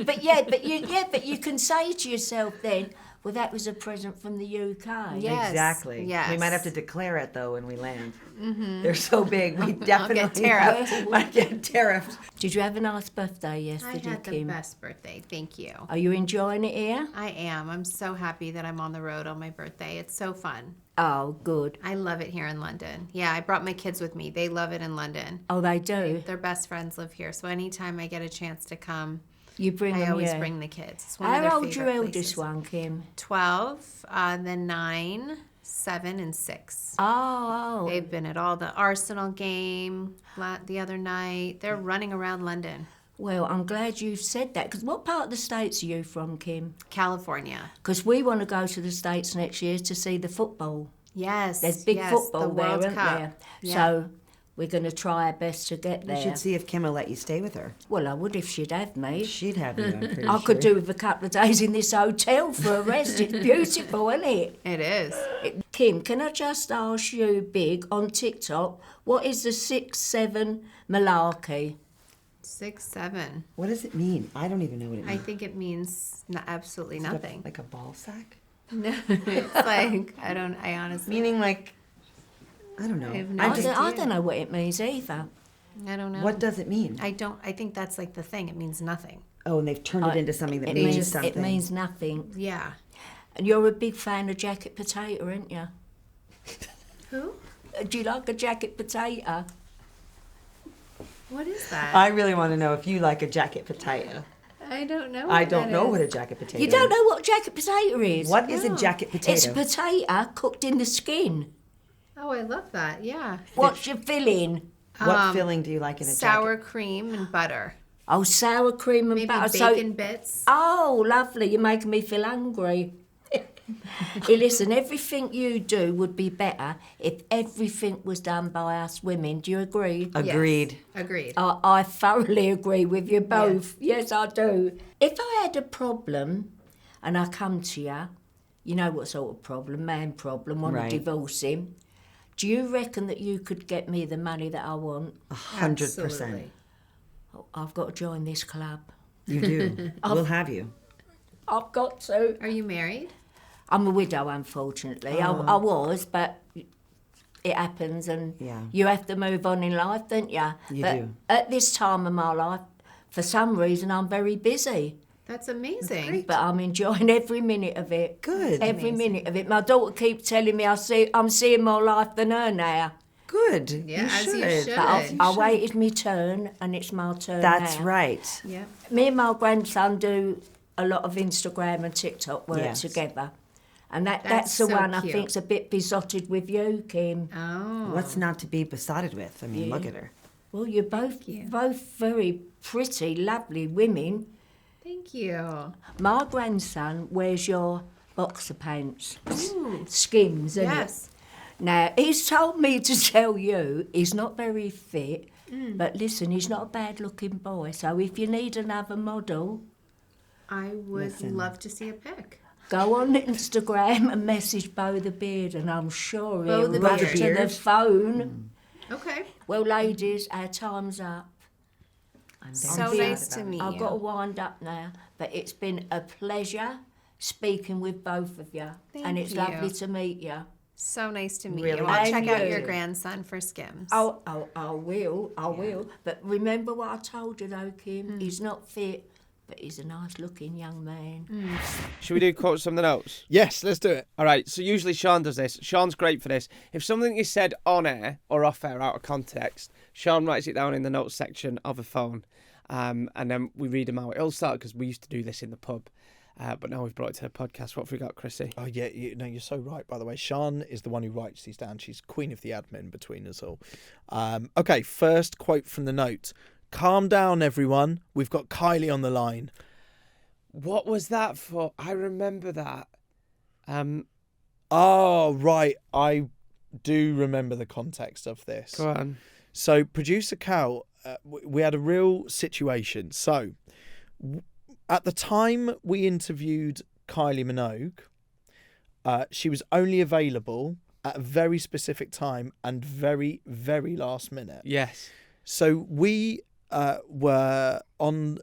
[SPEAKER 4] But you can say to yourself then, well, that was a present from the UK.
[SPEAKER 3] Yes,
[SPEAKER 5] Exactly.
[SPEAKER 3] yes.
[SPEAKER 5] We might have to declare it though when we land. They're so big. We definitely
[SPEAKER 3] tariffed.
[SPEAKER 5] might get tariffed.
[SPEAKER 4] Did you have a nice birthday
[SPEAKER 3] I
[SPEAKER 4] yesterday,
[SPEAKER 3] had the
[SPEAKER 4] Kim?
[SPEAKER 3] best birthday. Thank you.
[SPEAKER 4] Are you enjoying it here?
[SPEAKER 3] I am. I'm so happy that I'm on the road on my birthday. It's so fun.
[SPEAKER 4] Oh, good.
[SPEAKER 3] I love it here in London. Yeah, I brought my kids with me. They love it in London.
[SPEAKER 4] Oh, they do.
[SPEAKER 3] Their best friends live here. So anytime I get a chance to come,
[SPEAKER 4] You bring
[SPEAKER 3] I
[SPEAKER 4] them
[SPEAKER 3] always
[SPEAKER 4] here.
[SPEAKER 3] bring the kids. It's one of
[SPEAKER 4] How
[SPEAKER 3] their
[SPEAKER 4] old's your
[SPEAKER 3] favorite
[SPEAKER 4] eldest
[SPEAKER 3] places.
[SPEAKER 4] one, Kim?
[SPEAKER 3] 12, then 9, 7, and 6.
[SPEAKER 4] Oh.
[SPEAKER 3] They've been at all the Arsenal game the other night. They're running around London,
[SPEAKER 4] Well, I'm glad you've said that. Because what part of the States are you from, Kim?
[SPEAKER 3] California.
[SPEAKER 4] Because we want to go to the States next year to see the football.
[SPEAKER 3] Yes.
[SPEAKER 4] There's big
[SPEAKER 3] yes,
[SPEAKER 4] football
[SPEAKER 3] the
[SPEAKER 4] there,
[SPEAKER 3] World
[SPEAKER 4] isn't
[SPEAKER 3] Cup.
[SPEAKER 4] there?
[SPEAKER 3] Yeah.
[SPEAKER 4] So we're going to try our best to get
[SPEAKER 5] You
[SPEAKER 4] there.
[SPEAKER 5] should see if Kim will let you stay with her.
[SPEAKER 4] Well, I would if she'd have me.
[SPEAKER 5] She'd have you, I'm pretty
[SPEAKER 4] I could
[SPEAKER 5] sure.
[SPEAKER 4] do with a couple of days in this hotel for a rest. It's beautiful, isn't it?
[SPEAKER 3] It is.
[SPEAKER 4] Kim, can I just ask you, Big, on TikTok, what is the 6'7" malarkey?
[SPEAKER 3] 6, 7.
[SPEAKER 5] What does it mean? I don't even know what it
[SPEAKER 3] I
[SPEAKER 5] means.
[SPEAKER 3] think it means absolutely
[SPEAKER 5] Is it
[SPEAKER 3] nothing.
[SPEAKER 5] like a ball sack?
[SPEAKER 3] No, it's like, I honestly,
[SPEAKER 5] Meaning like, I don't know.
[SPEAKER 3] I have no
[SPEAKER 4] I
[SPEAKER 3] idea.
[SPEAKER 4] don't know what it means either.
[SPEAKER 3] I don't know.
[SPEAKER 5] What does it mean?
[SPEAKER 3] I think that's like the thing. It means nothing.
[SPEAKER 5] Oh, and they've turned it into something that
[SPEAKER 4] It
[SPEAKER 5] means
[SPEAKER 4] means,
[SPEAKER 5] something.
[SPEAKER 4] it means nothing.
[SPEAKER 3] Yeah.
[SPEAKER 4] And you're a big fan of jacket potato, aren't you?
[SPEAKER 3] Who?
[SPEAKER 4] Do you like a jacket potato?
[SPEAKER 3] What is that?
[SPEAKER 5] I really want to know if you like a jacket potato.
[SPEAKER 3] I don't know.
[SPEAKER 5] I don't know what a jacket potato
[SPEAKER 4] You don't know what jacket potato is?
[SPEAKER 5] What is a
[SPEAKER 3] No.
[SPEAKER 5] jacket potato?
[SPEAKER 4] It's a potato cooked in the skin.
[SPEAKER 3] Oh, I love that. Yeah.
[SPEAKER 4] What's your filling?
[SPEAKER 5] What filling do you like in a
[SPEAKER 3] Sour
[SPEAKER 5] jacket?
[SPEAKER 3] cream and butter.
[SPEAKER 4] Oh, sour cream and
[SPEAKER 3] Maybe
[SPEAKER 4] butter.
[SPEAKER 3] bacon bits.
[SPEAKER 4] Oh, lovely. You're making me feel hungry. Hey, listen, everything you do would be better if everything was done by us women. Do you agree?
[SPEAKER 5] Agreed.
[SPEAKER 3] Yes. Agreed.
[SPEAKER 4] I thoroughly agree with you both. Yes, I do. If I had a problem and I come to you, you know what sort of problem, man problem, want
[SPEAKER 5] Right.
[SPEAKER 4] to divorce him, do you reckon that you could get me the money that I want?
[SPEAKER 5] 100%.
[SPEAKER 3] Absolutely.
[SPEAKER 4] Oh, I've got to join this club.
[SPEAKER 5] You do. We'll have you.
[SPEAKER 4] I've got to.
[SPEAKER 3] Are you married?
[SPEAKER 4] I'm a widow, unfortunately. I was, but it happens, and
[SPEAKER 5] Yeah.
[SPEAKER 4] you have to move on in life, don't you?
[SPEAKER 5] You
[SPEAKER 4] but
[SPEAKER 5] do.
[SPEAKER 4] At this time of my life, for some reason, I'm very busy.
[SPEAKER 3] That's amazing.
[SPEAKER 4] But I'm enjoying every minute of it.
[SPEAKER 5] Good.
[SPEAKER 4] Every minute of it. My daughter keeps telling me I'm seeing more life than her now.
[SPEAKER 5] Good.
[SPEAKER 3] Yeah, as you should.
[SPEAKER 4] But
[SPEAKER 3] Good.
[SPEAKER 4] I waited my turn, and it's my turn
[SPEAKER 5] That's
[SPEAKER 4] now.
[SPEAKER 5] right.
[SPEAKER 3] Yeah.
[SPEAKER 4] Me and my grandson do a lot of Instagram and TikTok work
[SPEAKER 5] Yes.
[SPEAKER 4] together. And that's
[SPEAKER 3] That's
[SPEAKER 4] the
[SPEAKER 3] so
[SPEAKER 4] one I
[SPEAKER 3] cute.
[SPEAKER 4] think's a bit besotted with you, Kim.
[SPEAKER 3] Oh.
[SPEAKER 5] What's not to be besotted with? I mean, look at her.
[SPEAKER 4] Well, you're both
[SPEAKER 3] you.
[SPEAKER 4] very pretty, lovely women.
[SPEAKER 3] Thank you.
[SPEAKER 4] My grandson wears your boxer pants, Skims, isn't
[SPEAKER 3] Yes.
[SPEAKER 4] it? Now, he's told me to tell you he's not very fit, but listen, he's not a bad-looking boy. So if you need another model,
[SPEAKER 3] I would love to see a pic.
[SPEAKER 4] go on Instagram and message Beau the Beard, and I'm sure
[SPEAKER 3] Beau
[SPEAKER 4] he'll
[SPEAKER 3] the
[SPEAKER 4] rush
[SPEAKER 3] Beard.
[SPEAKER 4] to the phone.
[SPEAKER 3] Okay.
[SPEAKER 4] Well, ladies, our time's up.
[SPEAKER 5] I'm
[SPEAKER 3] So
[SPEAKER 5] very
[SPEAKER 3] nice
[SPEAKER 5] sad
[SPEAKER 3] to
[SPEAKER 5] about
[SPEAKER 3] meet
[SPEAKER 4] I've
[SPEAKER 3] you.
[SPEAKER 4] got to wind up now, but it's been a pleasure speaking with both of you,
[SPEAKER 3] Thank
[SPEAKER 4] and it's
[SPEAKER 3] you.
[SPEAKER 4] lovely to meet you.
[SPEAKER 3] So nice to meet
[SPEAKER 5] Really
[SPEAKER 3] you. I'll
[SPEAKER 4] nice
[SPEAKER 3] check
[SPEAKER 4] to
[SPEAKER 3] out
[SPEAKER 4] meet
[SPEAKER 3] your
[SPEAKER 4] you.
[SPEAKER 3] grandson for Skims.
[SPEAKER 4] I will. But remember what I told you, though, Kim. He's not fit, but he's a nice-looking young man.
[SPEAKER 2] Should we do quote something else?
[SPEAKER 1] Yes, let's do it.
[SPEAKER 2] All right, so usually Sean does this. Sean's great for this. If something is said on air or off air out of context, Sean writes it down in the notes section of a phone, and then we read them out. It'll start because we used to do this in the pub, but now we've brought it to the podcast. What have we got, Chrissy?
[SPEAKER 1] Oh, yeah, you're so right, by the way. Sean is the one who writes these down. She's queen of the admin between us all. Okay, first quote from the note. Calm down, everyone. We've got Kylie on the line.
[SPEAKER 2] What was that for? I remember that.
[SPEAKER 1] Oh, right. I do remember the context of this.
[SPEAKER 2] Go on.
[SPEAKER 1] So, producer Cal, we had a real situation. So, at the time we interviewed Kylie Minogue, she was only available at a very specific time and very, very last minute.
[SPEAKER 2] Yes.
[SPEAKER 1] So we were doing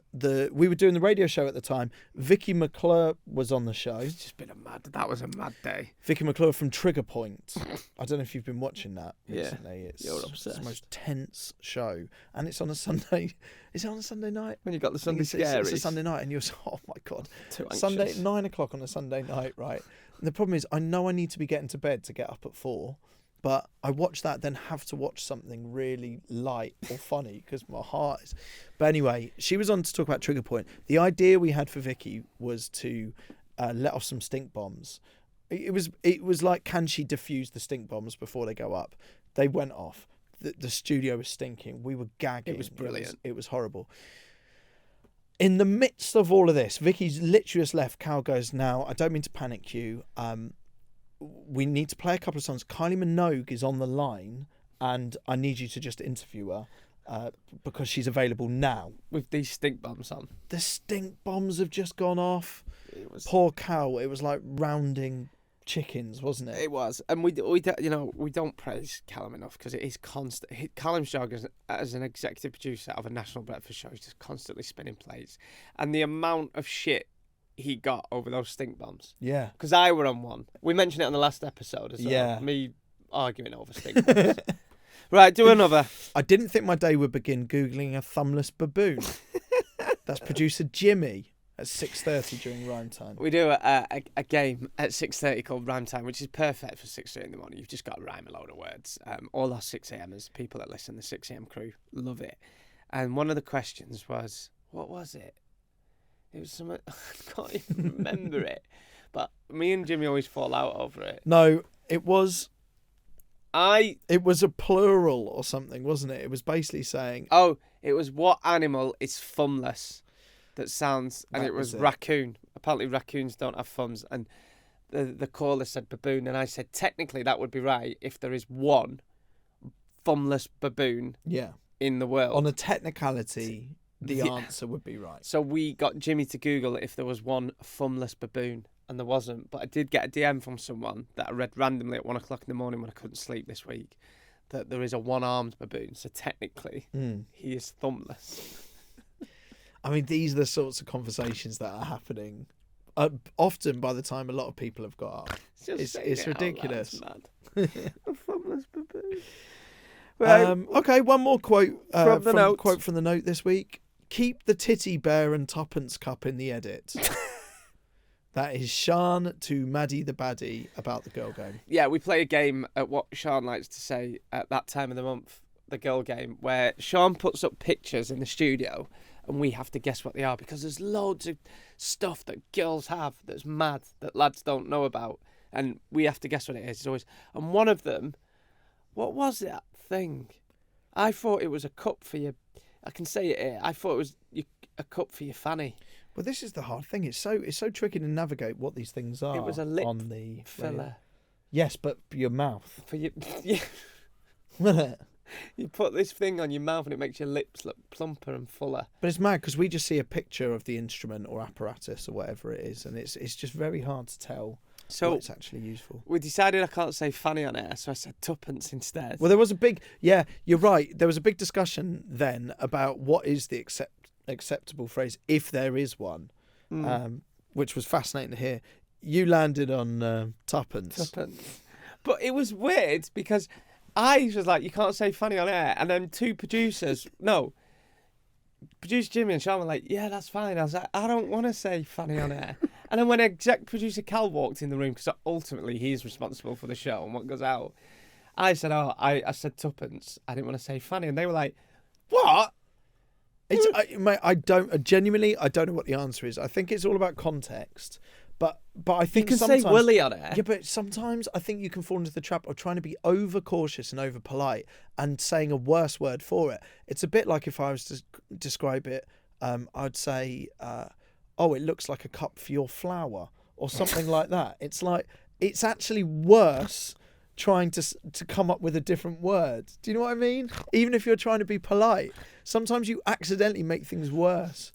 [SPEAKER 1] the radio show at the time. Vicky McClure was on the show.
[SPEAKER 2] It's just been that was a mad day.
[SPEAKER 1] Vicky McClure from Trigger Point. I don't know if you've been watching that
[SPEAKER 2] Yeah,
[SPEAKER 1] recently.
[SPEAKER 2] you're
[SPEAKER 1] It's
[SPEAKER 2] obsessed.
[SPEAKER 1] the most tense show, and it's on a Sunday. Is it on a Sunday night?
[SPEAKER 2] When you got the Sunday
[SPEAKER 1] It's a
[SPEAKER 2] scaries.
[SPEAKER 1] Sunday night, and you're oh my god,
[SPEAKER 2] Too
[SPEAKER 1] Sunday
[SPEAKER 2] anxious.
[SPEAKER 1] 9:00 on a Sunday night, right? And the problem is, I know I need to be getting to bed to get up at 4. But I watch that, then have to watch something really light or funny because my heart is. But anyway, she was on to talk about Trigger Point. The idea we had for Vicky was to let off some stink bombs. It was like, can she defuse the stink bombs before they go up? They went off. The studio was stinking. We were gagging.
[SPEAKER 2] It was brilliant.
[SPEAKER 1] It was horrible. In the midst of all of this, Vicky's literally just left. Cal goes, now, I don't mean to panic you. We need to play a couple of songs. Kylie Minogue is on the line, and I need you to just interview her because she's available now.
[SPEAKER 2] With these stink bombs on.
[SPEAKER 1] The stink bombs have just gone off.
[SPEAKER 2] It was.
[SPEAKER 1] Poor Cal. It was like rounding chickens, wasn't it?
[SPEAKER 2] It was, and we don't praise Callum enough because it is constant. Callum's job as an executive producer of a national breakfast show is just constantly spinning plates, and the amount of shit he got over those stink bombs.
[SPEAKER 1] Yeah.
[SPEAKER 2] Because I were on one. We mentioned it on the last episode as well.
[SPEAKER 1] Yeah.
[SPEAKER 2] Me arguing over stink bombs. Right, do another.
[SPEAKER 1] I didn't think my day would begin Googling a thumbless baboon. That's producer Jimmy at 6:30 during rhyme time.
[SPEAKER 2] We do a game at 6:30 called Rhyme Time, which is perfect for 6:30 in the morning. You've just got to rhyme a load of words. All our 6 a.m.ers, people that listen, the 6 a.m. crew, love it. And one of the questions was, what was it? It was something, I can't even remember it. But me and Jimmy always fall out over it.
[SPEAKER 1] No, it was a plural or something, wasn't it? It was basically saying...
[SPEAKER 2] Oh, it was what animal is thumbless? That sounds... And
[SPEAKER 1] That
[SPEAKER 2] it was
[SPEAKER 1] was it.
[SPEAKER 2] raccoon. Apparently raccoons don't have thumbs. And the caller said baboon. And I said, technically that would be right if there is one thumbless baboon
[SPEAKER 1] Yeah.
[SPEAKER 2] in the world.
[SPEAKER 1] On a technicality, the
[SPEAKER 2] Yeah.
[SPEAKER 1] answer would be right.
[SPEAKER 2] So we got Jimmy to Google if there was one thumbless baboon, and there wasn't. But I did get a DM from someone that I read randomly at 1 o'clock in the morning when I couldn't sleep this week, that there is a one-armed baboon. So technically, he is thumbless.
[SPEAKER 1] I mean, these are the sorts of conversations that are happening often by the time a lot of people have got up. It's ridiculous.
[SPEAKER 2] Mad. A thumbless baboon. Right.
[SPEAKER 1] Okay, one more quote
[SPEAKER 2] From the note.
[SPEAKER 1] quote from the note this week. Keep the titty bear and tuppence cup in the edit. That is Sean to Maddie the baddie about the girl game.
[SPEAKER 2] Yeah, we play a game at what Sean likes to say at that time of the month, the girl game, where Sean puts up pictures in the studio and we have to guess what they are, because there's loads of stuff that girls have that's mad that lads don't know about, and we have to guess what it is. It's always, and one of them, what was that thing? I thought it was a cup for your... I can say it here. I thought it was a cup for your fanny.
[SPEAKER 1] Well, this is the hard thing. It's so tricky to navigate what these things are.
[SPEAKER 2] It was a lip
[SPEAKER 1] on the
[SPEAKER 2] filler.
[SPEAKER 1] Yes, but your mouth.
[SPEAKER 2] For your... Yeah. You put this thing on your mouth and it makes your lips look plumper and fuller.
[SPEAKER 1] But it's mad because we just see a picture of the instrument or apparatus or whatever it is, and it's just very hard to tell what it's actually used for.
[SPEAKER 2] We decided I can't say fanny on air, so I said tuppence instead.
[SPEAKER 1] Well, there was a big... Yeah, you're right. There was a big discussion then about what is the acceptable phrase, if there is one, which was fascinating to hear. You landed on tuppence.
[SPEAKER 2] Tuppence. But it was weird because I was like, you can't say fanny on air. And then producer Jimmy and Sean were like, yeah, that's fine. I was like, I don't want to say fanny on air. And then when exec producer Cal walked in the room, because ultimately he's responsible for the show and what goes out, I said, I said tuppence. I didn't want to say fanny. And they were like, what?
[SPEAKER 1] I genuinely don't know what the answer is. I think it's all about context. But I think
[SPEAKER 2] you can
[SPEAKER 1] sometimes,
[SPEAKER 2] say willy on air.
[SPEAKER 1] Yeah, but sometimes I think you can fall into the trap of trying to be over cautious and over polite and saying a worse word for it. It's a bit like if I was to describe it, I'd say, it looks like a cup for your flower or something like that. It's like, it's actually worse trying to come up with a different word. Do you know what I mean? Even if you're trying to be polite, sometimes you accidentally make things worse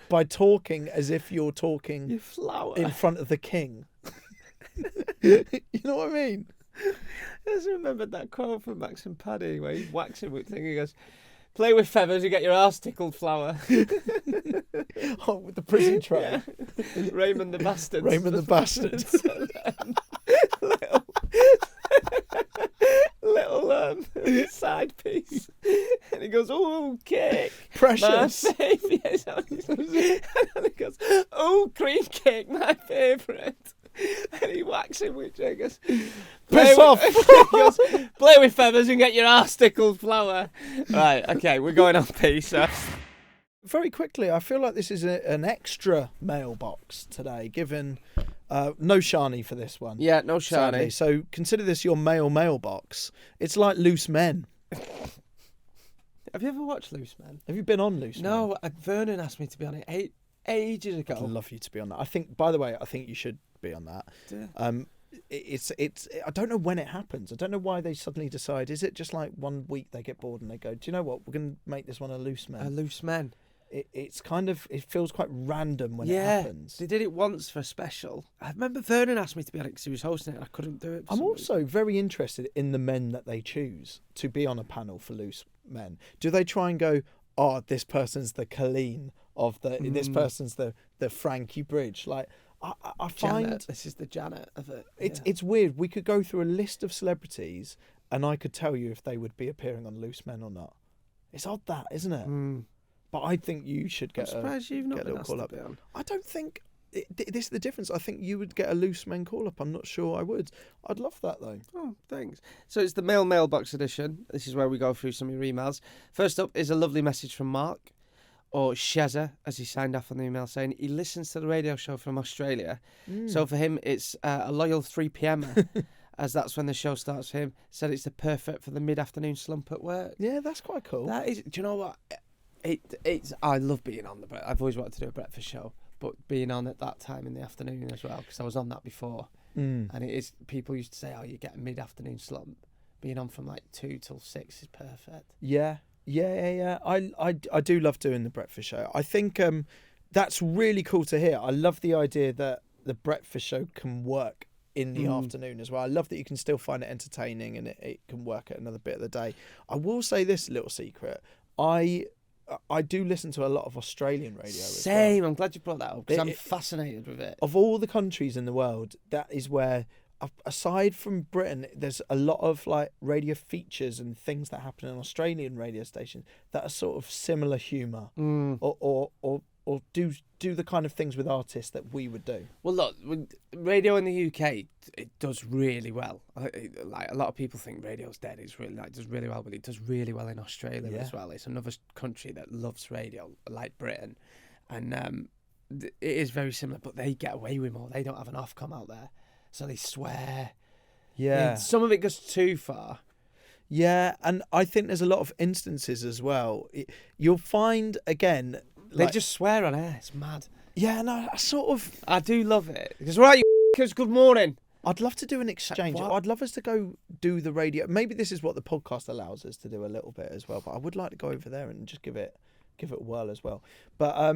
[SPEAKER 1] by talking as if you're talking
[SPEAKER 2] Your flower.
[SPEAKER 1] in front of the king. You know what I mean?
[SPEAKER 2] I just remembered that quote from Max and Paddy where he's waxing with thing. He goes, play with feathers, you get your arse tickled, flower.
[SPEAKER 1] Oh, with the prison tray.
[SPEAKER 2] Yeah. Raymond the Bastard.
[SPEAKER 1] Raymond the Bastard.
[SPEAKER 2] little side piece. And he goes, oh, cake.
[SPEAKER 1] Precious.
[SPEAKER 2] My favourite. And he goes, oh, cream cake, my favourite. And he whacks him with triggers.
[SPEAKER 1] Piss off.
[SPEAKER 2] He goes, play with feathers and get your arse tickled, flower. Right, okay, we're going on pizza.
[SPEAKER 1] Very quickly, I feel like this is an extra mailbox today, given no Shani for this one.
[SPEAKER 2] Yeah, no
[SPEAKER 1] sadly.
[SPEAKER 2] Shani.
[SPEAKER 1] So consider this your mailbox. It's like Loose Men.
[SPEAKER 2] Have you ever watched Loose Men?
[SPEAKER 1] Have you been on Loose Men?
[SPEAKER 2] No, Vernon asked me to be on it ages ago.
[SPEAKER 1] I'd love you to be on that. I think, by the way, you should be on that.
[SPEAKER 2] Yeah.
[SPEAKER 1] It's I don't know when it happens. I don't know why they suddenly decide. Is it just like one week they get bored and they go, do you know what? We're going to make this one a Loose Men.
[SPEAKER 2] A Loose Men.
[SPEAKER 1] It's kind of, it feels quite random when it happens.
[SPEAKER 2] They did it once for a special. I remember Vernon asked me to be on it because he was hosting it and I couldn't do it.
[SPEAKER 1] I'm also very interested in the men that they choose to be on a panel for Loose Men. Do they try and go, this person's the Colleen of this person's the Frankie Bridge? Like, I find
[SPEAKER 2] Janet. This is the Janet of it.
[SPEAKER 1] It's weird. We could go through a list of celebrities and I could tell you if they would be appearing on Loose Men or not. It's odd that, isn't it? But I think you should get
[SPEAKER 2] I'm surprised you've not
[SPEAKER 1] get a
[SPEAKER 2] been
[SPEAKER 1] little
[SPEAKER 2] asked
[SPEAKER 1] call
[SPEAKER 2] to
[SPEAKER 1] up.
[SPEAKER 2] be on.
[SPEAKER 1] I don't think this is the difference. I think you would get a loose men call up. I'm not sure I would. I'd love that though.
[SPEAKER 2] Oh, thanks. So it's the mailbox edition. This is where we go through some of your emails. First up is a lovely message from Mark, or Sheza, as he signed off on the email, saying he listens to the radio show from Australia. So for him, it's a loyal 3 p.m. as that's when the show starts for him. Said it's the perfect for the mid-afternoon slump at work.
[SPEAKER 1] Yeah, that's quite cool.
[SPEAKER 2] That is. Do you know what? It's. I love being on the. I've always wanted to do a breakfast show, but being on at that time in the afternoon as well, because I was on that before. And it is. People used to say, "Oh, you get a mid-afternoon slump." Being on from like 2 till 6 is perfect.
[SPEAKER 1] Yeah. I do love doing the breakfast show. I think that's really cool to hear. I love the idea that the breakfast show can work in the afternoon as well. I love that you can still find it entertaining and it can work at another bit of the day. I will say this little secret. I do listen to a lot of Australian radio as well.
[SPEAKER 2] Same. I'm glad you brought that up because I'm fascinated with it.
[SPEAKER 1] Of all the countries in the world, that is where, aside from Britain, there's a lot of like radio features and things that happen in Australian radio stations that are sort of similar humour, or do the kind of things with artists that we would do.
[SPEAKER 2] Well, look, with radio in the UK, it does really well. Like a lot of people think radio's dead. It's really does really well, but it does really well in Australia as well. It's another country that loves radio, like Britain, and it is very similar. But they get away with more. They don't have an Ofcom out there, so they swear.
[SPEAKER 1] Yeah,
[SPEAKER 2] and some of it goes too far.
[SPEAKER 1] Yeah, and I think there's a lot of instances as well. You'll find again.
[SPEAKER 2] They just swear on air. It's mad.
[SPEAKER 1] Yeah, no,
[SPEAKER 2] I do love it. Because, right, you good morning.
[SPEAKER 1] I'd love to do an exchange. I'd love us to go do the radio. Maybe this is what the podcast allows us to do a little bit as well. But I would like to go over there and just give it a whirl as well. But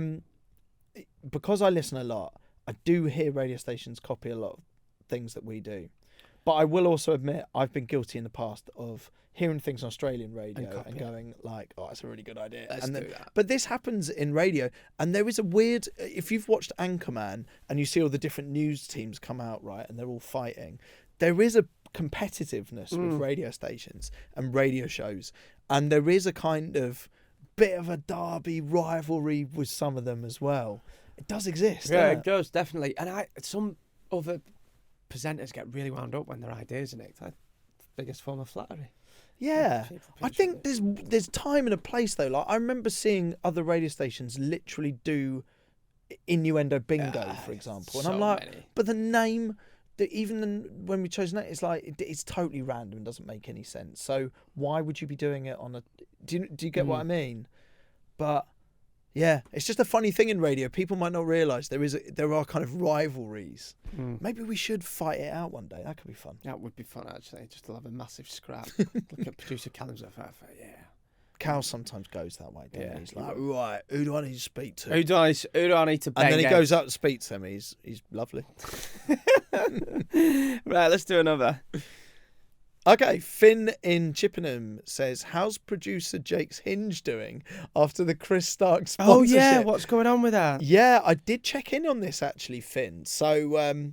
[SPEAKER 1] because I listen a lot, I do hear radio stations copy a lot of things that we do. But I will also admit I've been guilty in the past of hearing things on Australian radio and going like, "Oh, that's a really good idea."
[SPEAKER 2] Let's do that.
[SPEAKER 1] But this happens in radio, and there is a weird. If you've watched Anchorman and you see all the different news teams come out, right, and they're all fighting, there is a competitiveness with radio stations and radio shows, and there is a kind of bit of a derby rivalry with some of them as well. It does exist.
[SPEAKER 2] Yeah,
[SPEAKER 1] doesn't
[SPEAKER 2] it does definitely. And some other presenters get really wound up when their ideas are nicked. Biggest form of flattery.
[SPEAKER 1] Yeah, I think there's time and a place though. Like I remember seeing other radio stations literally do innuendo bingo, for example, and I'm like, but the name, when we chose that, it's like it's totally random and doesn't make any sense. So why would you be doing it on a? Do you get what I mean? But yeah, it's just a funny thing in radio. People might not realise there are kind of rivalries. Maybe we should fight it out one day. That could be fun.
[SPEAKER 2] That would be fun, actually, just to have a massive scrap. Look at producer Callum's yeah.
[SPEAKER 1] Cal sometimes goes that way, doesn't he? He's like, right, who do I need to speak to?
[SPEAKER 2] Who do I need to bang?
[SPEAKER 1] And then he goes up to speak to him. He's lovely.
[SPEAKER 2] Right, let's do another.
[SPEAKER 1] Okay, Finn in Chippenham says, how's producer Jake's Hinge doing after the Chris Stark sponsorship?
[SPEAKER 2] Oh, yeah, what's going on with that?
[SPEAKER 1] Yeah, I did check in on this, actually, Finn. So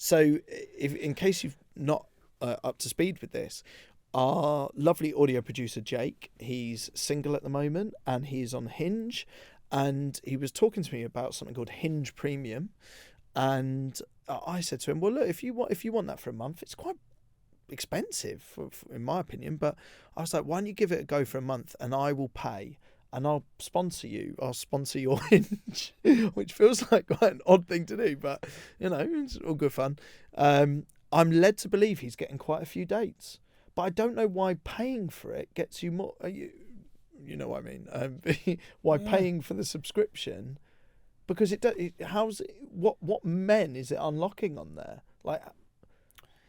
[SPEAKER 1] if in case you've not up to speed with this, our lovely audio producer Jake, he's single at the moment, and he's on Hinge, and he was talking to me about something called Hinge Premium, and I said to him, well, look, if you want that for a month, it's quite expensive in my opinion, but I was like, why don't you give it a go for a month and I will pay and I'll sponsor your Hinge, which feels like quite an odd thing to do, but it's all good fun. I'm led to believe he's getting quite a few dates, but I don't know why paying for it gets you more. You know what I mean? Why paying for the subscription? Because what men is it unlocking on there? Like,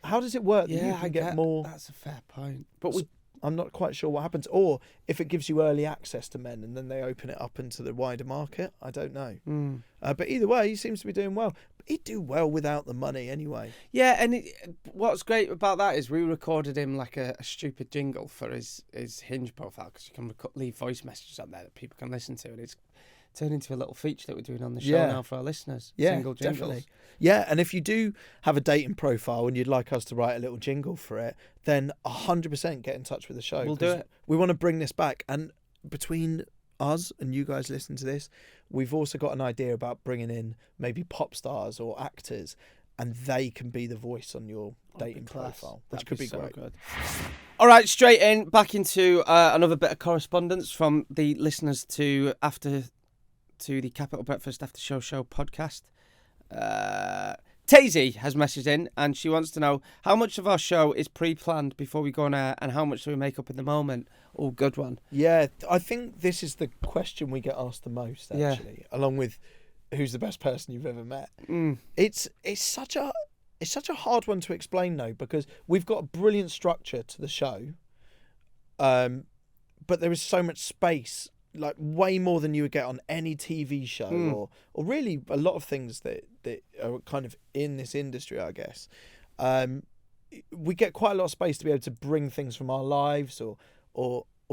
[SPEAKER 1] how does it work that you can get more?
[SPEAKER 2] That's a fair point. But
[SPEAKER 1] I'm not quite sure what happens. Or if it gives you early access to men and then they open it up into the wider market. I don't know. But either way, he seems to be doing well. But he'd do well without the money anyway.
[SPEAKER 2] Yeah, and what's great about that is we recorded him like a stupid jingle for his Hinge profile, because you can leave voice messages on there that people can listen to, and it's turned into a little feature that we're doing on the show now for our listeners.
[SPEAKER 1] Yeah,
[SPEAKER 2] Single jingles.
[SPEAKER 1] Definitely. Yeah, and if you do have a dating profile and you'd like us to write a little jingle for it, then 100% get in touch with the show.
[SPEAKER 2] We'll do it.
[SPEAKER 1] We want to bring this back. And between us and you guys listen to this, we've also got an idea about bringing in maybe pop stars or actors, and they can be the voice on your dating profile, which could be
[SPEAKER 2] so
[SPEAKER 1] great.
[SPEAKER 2] Good. All right, straight in, back into another bit of correspondence from the listeners to the Capital Breakfast After Show podcast. Tazy has messaged in, and she wants to know how much of our show is pre-planned before we go on air, and how much do we make up in the moment? Oh, good one.
[SPEAKER 1] Yeah, I think this is the question we get asked the most, actually, along with who's the best person you've ever met. It's such a hard one to explain, though, because we've got a brilliant structure to the show, but there is so much space, like way more than you would get on any TV show or really a lot of things that are kind of in this industry, I guess. We get quite a lot of space to be able to bring things from our lives or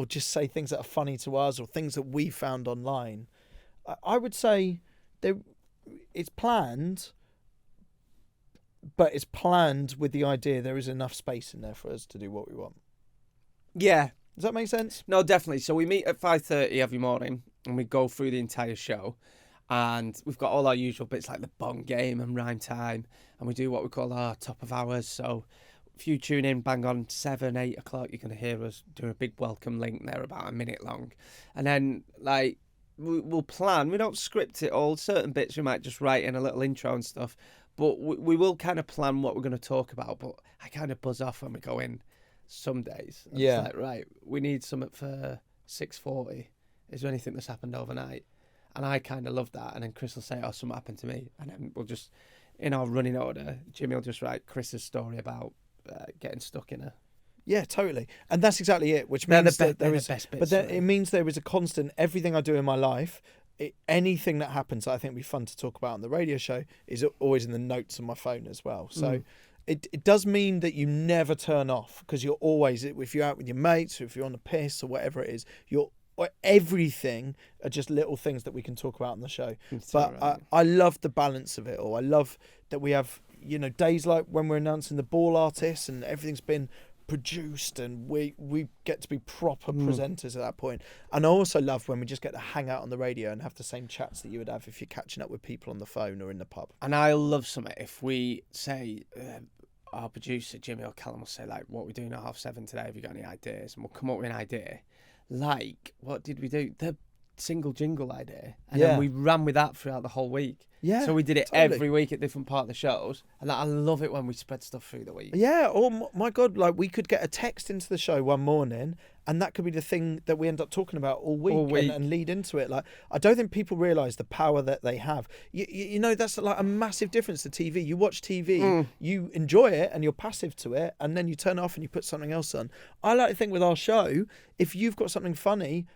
[SPEAKER 1] just say things that are funny to us or things that we found online. I would say it's planned, but it's planned with the idea there is enough space in there for us to do what we want.
[SPEAKER 2] Yeah.
[SPEAKER 1] Does that make sense?
[SPEAKER 2] No, definitely. So we meet at 5:30 every morning and we go through the entire show, and we've got all our usual bits like the bong game and rhyme time, and we do what we call our top of hours. So if you tune in bang on 7, 8 o'clock, you're going to hear us do a big welcome link there about a minute long. And then like we'll plan. We don't script it all. Certain bits we might just write in a little intro and stuff, but we will kind of plan what we're going to talk about. But I kind of buzz off when we go in some days.
[SPEAKER 1] Yeah.
[SPEAKER 2] It's like, right, we need something for 6:40. Is there anything that's happened overnight? And I kind of love that. And then Chris will say, oh, something happened to me. And then we'll just, in our running order, Jimmy will just write Chris's story about getting stuck in a...
[SPEAKER 1] Yeah, totally. And that's exactly it, which means that there is...
[SPEAKER 2] best bits,
[SPEAKER 1] But then it means there is a constant, everything I do in my life, anything that happens that I think would be fun to talk about on the radio show is always in the notes on my phone as well. So it does mean that you never turn off, because you're always, if you're out with your mates or if you're on the piss or whatever it is, everything are just little things that we can talk about on the show. But I love the balance of it all. I love that we have, days like when we're announcing the ball artists and everything's been produced and we get to be proper presenters at that point. And I also love when we just get to hang out on the radio and have the same chats that you would have if you're catching up with people on the phone or in the pub.
[SPEAKER 2] And I love something if we say... our producer Jimmy or Callum will say, like, what we're doing at 7:30 today, have you got any ideas? And we'll come up with an idea. Like, what did we do? The single jingle idea. And then we ran with that throughout the whole week.
[SPEAKER 1] Yeah.
[SPEAKER 2] So we did it every week at different part of the shows. And I love it when we spread stuff through the week.
[SPEAKER 1] Yeah. Oh my God. Like, we could get a text into the show one morning and that could be the thing that we end up talking about all week. And lead into it. Like, I don't think people realise the power that they have. You know, that's like a massive difference to TV. You watch TV, you enjoy it and you're passive to it, and then you turn it off and you put something else on. I like to think with our show, if you've got something funny,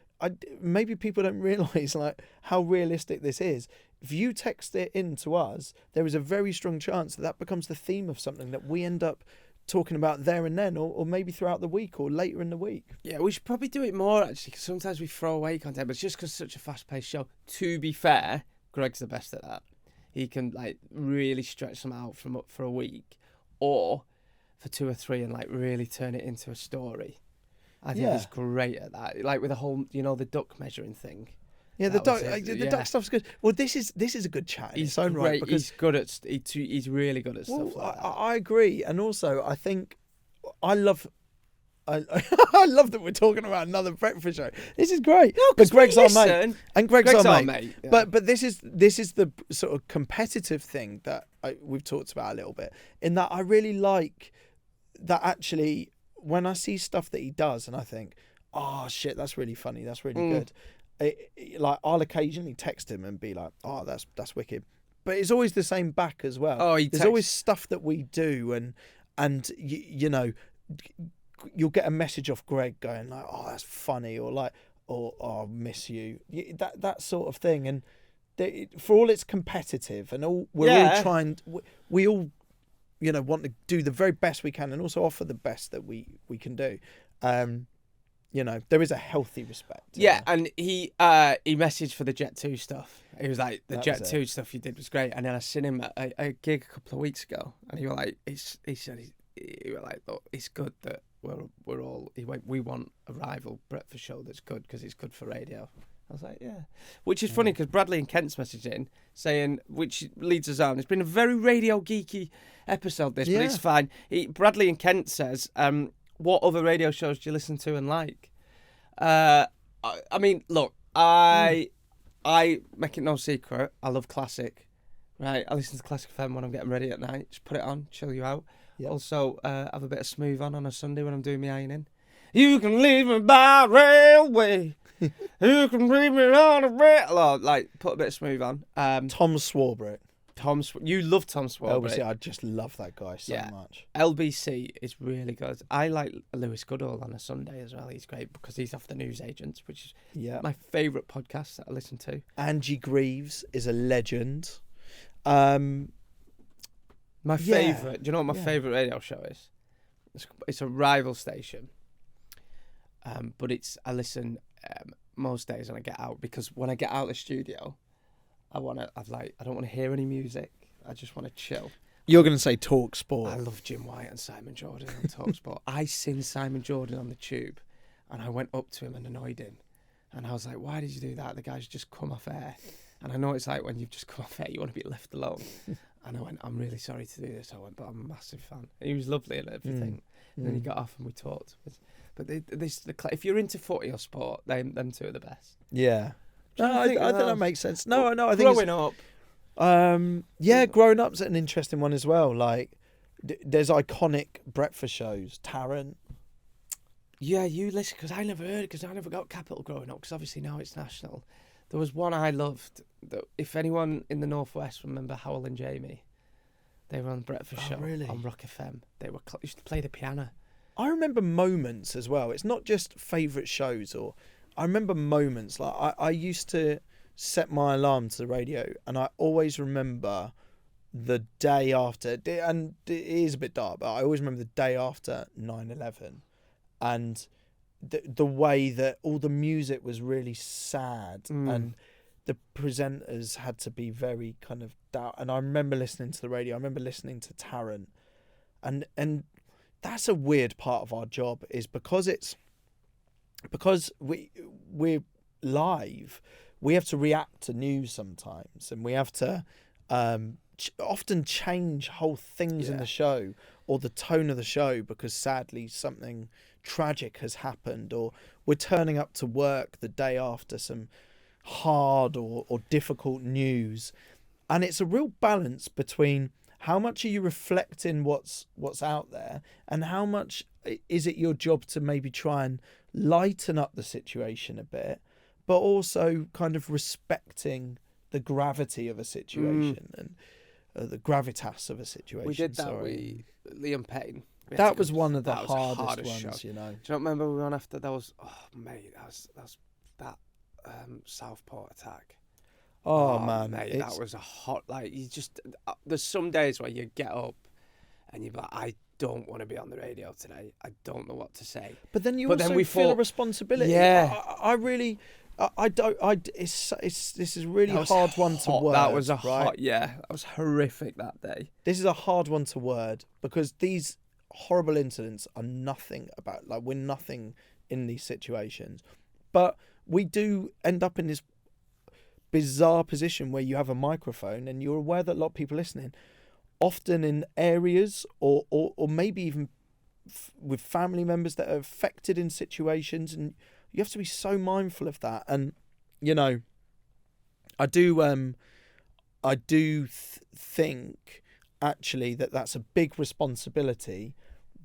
[SPEAKER 1] maybe people don't realise like how realistic this is. If you text it in to us, there is a very strong chance that becomes the theme of something that we end up talking about there and then, or maybe throughout the week or later in the week.
[SPEAKER 2] Yeah, we should probably do it more, actually, because sometimes we throw away content, but it's just because it's such a fast-paced show. To be fair, Greg's the best at that. He can like really stretch them out for a week or for 2 or 3 and like really turn it into a story. I think he's great at that. Like with the whole, the duck measuring thing. Yeah, the
[SPEAKER 1] duck stuff's good. Well, this is a good chat in its own right, because
[SPEAKER 2] he's good at he's really good at stuff like that.
[SPEAKER 1] I agree, and also I think I love I love that we're talking about another breakfast show. This is great.
[SPEAKER 2] No,
[SPEAKER 1] but Greg's our mate, and Greg's our mate.
[SPEAKER 2] Yeah.
[SPEAKER 1] But this is the sort of competitive thing that we've talked about a little bit. In that I really like that actually when I see stuff that he does, and I think, oh shit, that's really funny, that's really good. Like I'll occasionally text him and be like, oh, that's wicked, but it's always the same back as well. There's always stuff that we do, and you'll get a message off Greg going like, oh, that's funny, or like, or oh, miss you, that sort of thing. And for all it's competitive and all, we're all trying, we all want to do the very best we can and also offer the best that we can do. There is a healthy respect.
[SPEAKER 2] Yeah, and he messaged for the Jet 2 stuff. He was like, the Jet 2 stuff you did was great. And then I seen him at a gig a couple of weeks ago, and he was like, he was like, look, it's good that we're all. He went, we want a rival breakfast show that's good because it's good for radio. I was like, yeah. Which is funny because Bradley and Kent's messaged in saying, which leads us on. It's been a very radio geeky episode, this, but it's fine. Bradley and Kent says, what other radio shows do you listen to and like? I mean, look, I make it no secret. I love classic, right? I listen to Classic FM when I'm getting ready at night. Just put it on, chill you out. Yep. Also, have a bit of Smooth on a Sunday when I'm doing my ironing. You can leave me by railway. You can leave me on a rail. Like, put a bit of Smooth on.
[SPEAKER 1] Tom Swarbrick.
[SPEAKER 2] You love Tom Swarbrick.
[SPEAKER 1] LBC, I just love that guy so much.
[SPEAKER 2] LBC is really good. I like Lewis Goodall on a Sunday as well. He's great because he's off the Newsagents, which is my favourite podcast that I listen to.
[SPEAKER 1] Angie Greaves is a legend.
[SPEAKER 2] My favourite. Do you know what my favourite radio show is? It's a rival station. But I listen most days when I get out, because when I get out of the studio, I don't want to hear any music. I just want to chill.
[SPEAKER 1] You're going to say Talk Sport.
[SPEAKER 2] I love Jim White and Simon Jordan on Talk Sport. I seen Simon Jordan on the tube, and I went up to him and annoyed him. And I was like, why did you do that? The guy's just come off air. And I know it's like when you've just come off air, you want to be left alone. And I went, I'm really sorry to do this. I went, but I'm a massive fan. And he was lovely and everything. And then he got off and we talked. But if you're into footy or sport, them two are the best.
[SPEAKER 1] Yeah. No, I think that makes sense. No, I think
[SPEAKER 2] growing up.
[SPEAKER 1] Growing up's an interesting one as well. Like, there's iconic breakfast shows. Tarrant.
[SPEAKER 2] Yeah, you listen, because I never heard it, because I never got Capital growing up, because obviously now it's national. There was one I loved, that if anyone in the Northwest remember Howell and Jamie, they were on the breakfast show on Rock FM. They used to play the piano.
[SPEAKER 1] I remember moments as well. It's not just favourite shows, or I remember moments. Like I used to set my alarm to the radio, and I always remember the day after, and it is a bit dark, but I always remember the day after 9/11, and the way that all the music was really sad, and the presenters had to be very kind of down. And I remember listening to the radio. I remember listening to Tarrant, and that's a weird part of our job, is because we're live, we have to react to news sometimes, and we have to often change whole things in the show or the tone of the show, because sadly something tragic has happened, or we're turning up to work the day after some hard or difficult news. And it's a real balance between how much are you reflecting what's out there, and how much is it your job to maybe try and lighten up the situation a bit, but also kind of respecting the gravity of a situation and the gravitas of a situation.
[SPEAKER 2] We did that with Liam Payne.
[SPEAKER 1] That was one of the hardest ones, you know.
[SPEAKER 2] Do you remember we were on after those? Oh mate, that Southport attack.
[SPEAKER 1] Oh man,
[SPEAKER 2] mate, that was a hot. Like, you just there's some days where you get up and you're like, I don't want to be on the radio today. I don't know what to say.
[SPEAKER 1] But then we feel a responsibility.
[SPEAKER 2] Yeah,
[SPEAKER 1] I really. I don't. This is a really hard one to word.
[SPEAKER 2] That was hot. Yeah, that was horrific that day.
[SPEAKER 1] This is a hard one to word, because these horrible incidents are nothing about. Like, we're nothing in these situations, but we do end up in this bizarre position where you have a microphone and you're aware that a lot of people are listening, often in areas or maybe even with family members that are affected in situations, and you have to be so mindful of that. And you know, I do think actually that's a big responsibility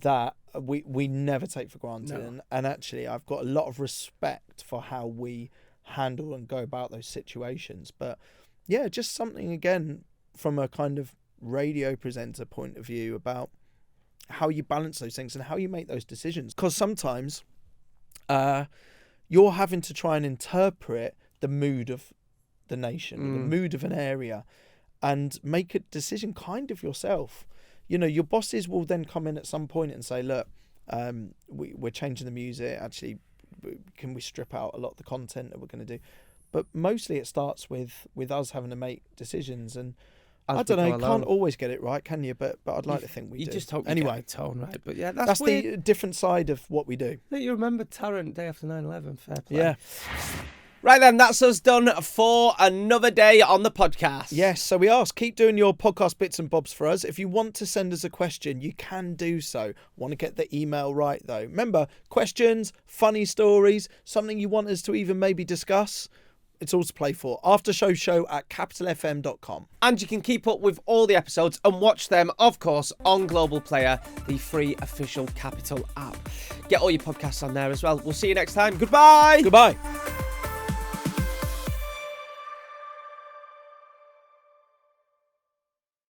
[SPEAKER 1] that we never take for granted. No. And actually I've got a lot of respect for how we handle and go about those situations. But yeah, just something again from a kind of radio presenter point of view about how you balance those things and how you make those decisions, because sometimes you're having to try and interpret the mood of the nation, the mood of an area, and make a decision kind of yourself. You know, your bosses will then come in at some point and say, look, we're changing the music, actually can we strip out a lot of the content that we're going to do? But mostly it starts with us having to make decisions, and I don't know, you can't always get it right, can you? But I'd like to think we do.
[SPEAKER 2] You just hope you get the tone right. But yeah,
[SPEAKER 1] that's the different side of what we do.
[SPEAKER 2] You remember Tarrant day after 9/11, fair play.
[SPEAKER 1] Yeah.
[SPEAKER 2] Right then, that's us done for another day on the podcast.
[SPEAKER 1] Yes, so we ask, keep doing your podcast bits and bobs for us. If you want to send us a question, you can do so. Want to get the email right, though. Remember, questions, funny stories, something you want us to even maybe discuss. It's all to play for. aftershow@capitalfm.com.
[SPEAKER 2] And you can keep up with all the episodes and watch them, of course, on Global Player, the free official Capital app. Get all your podcasts on there as well. We'll see you next time. Goodbye.
[SPEAKER 1] Goodbye.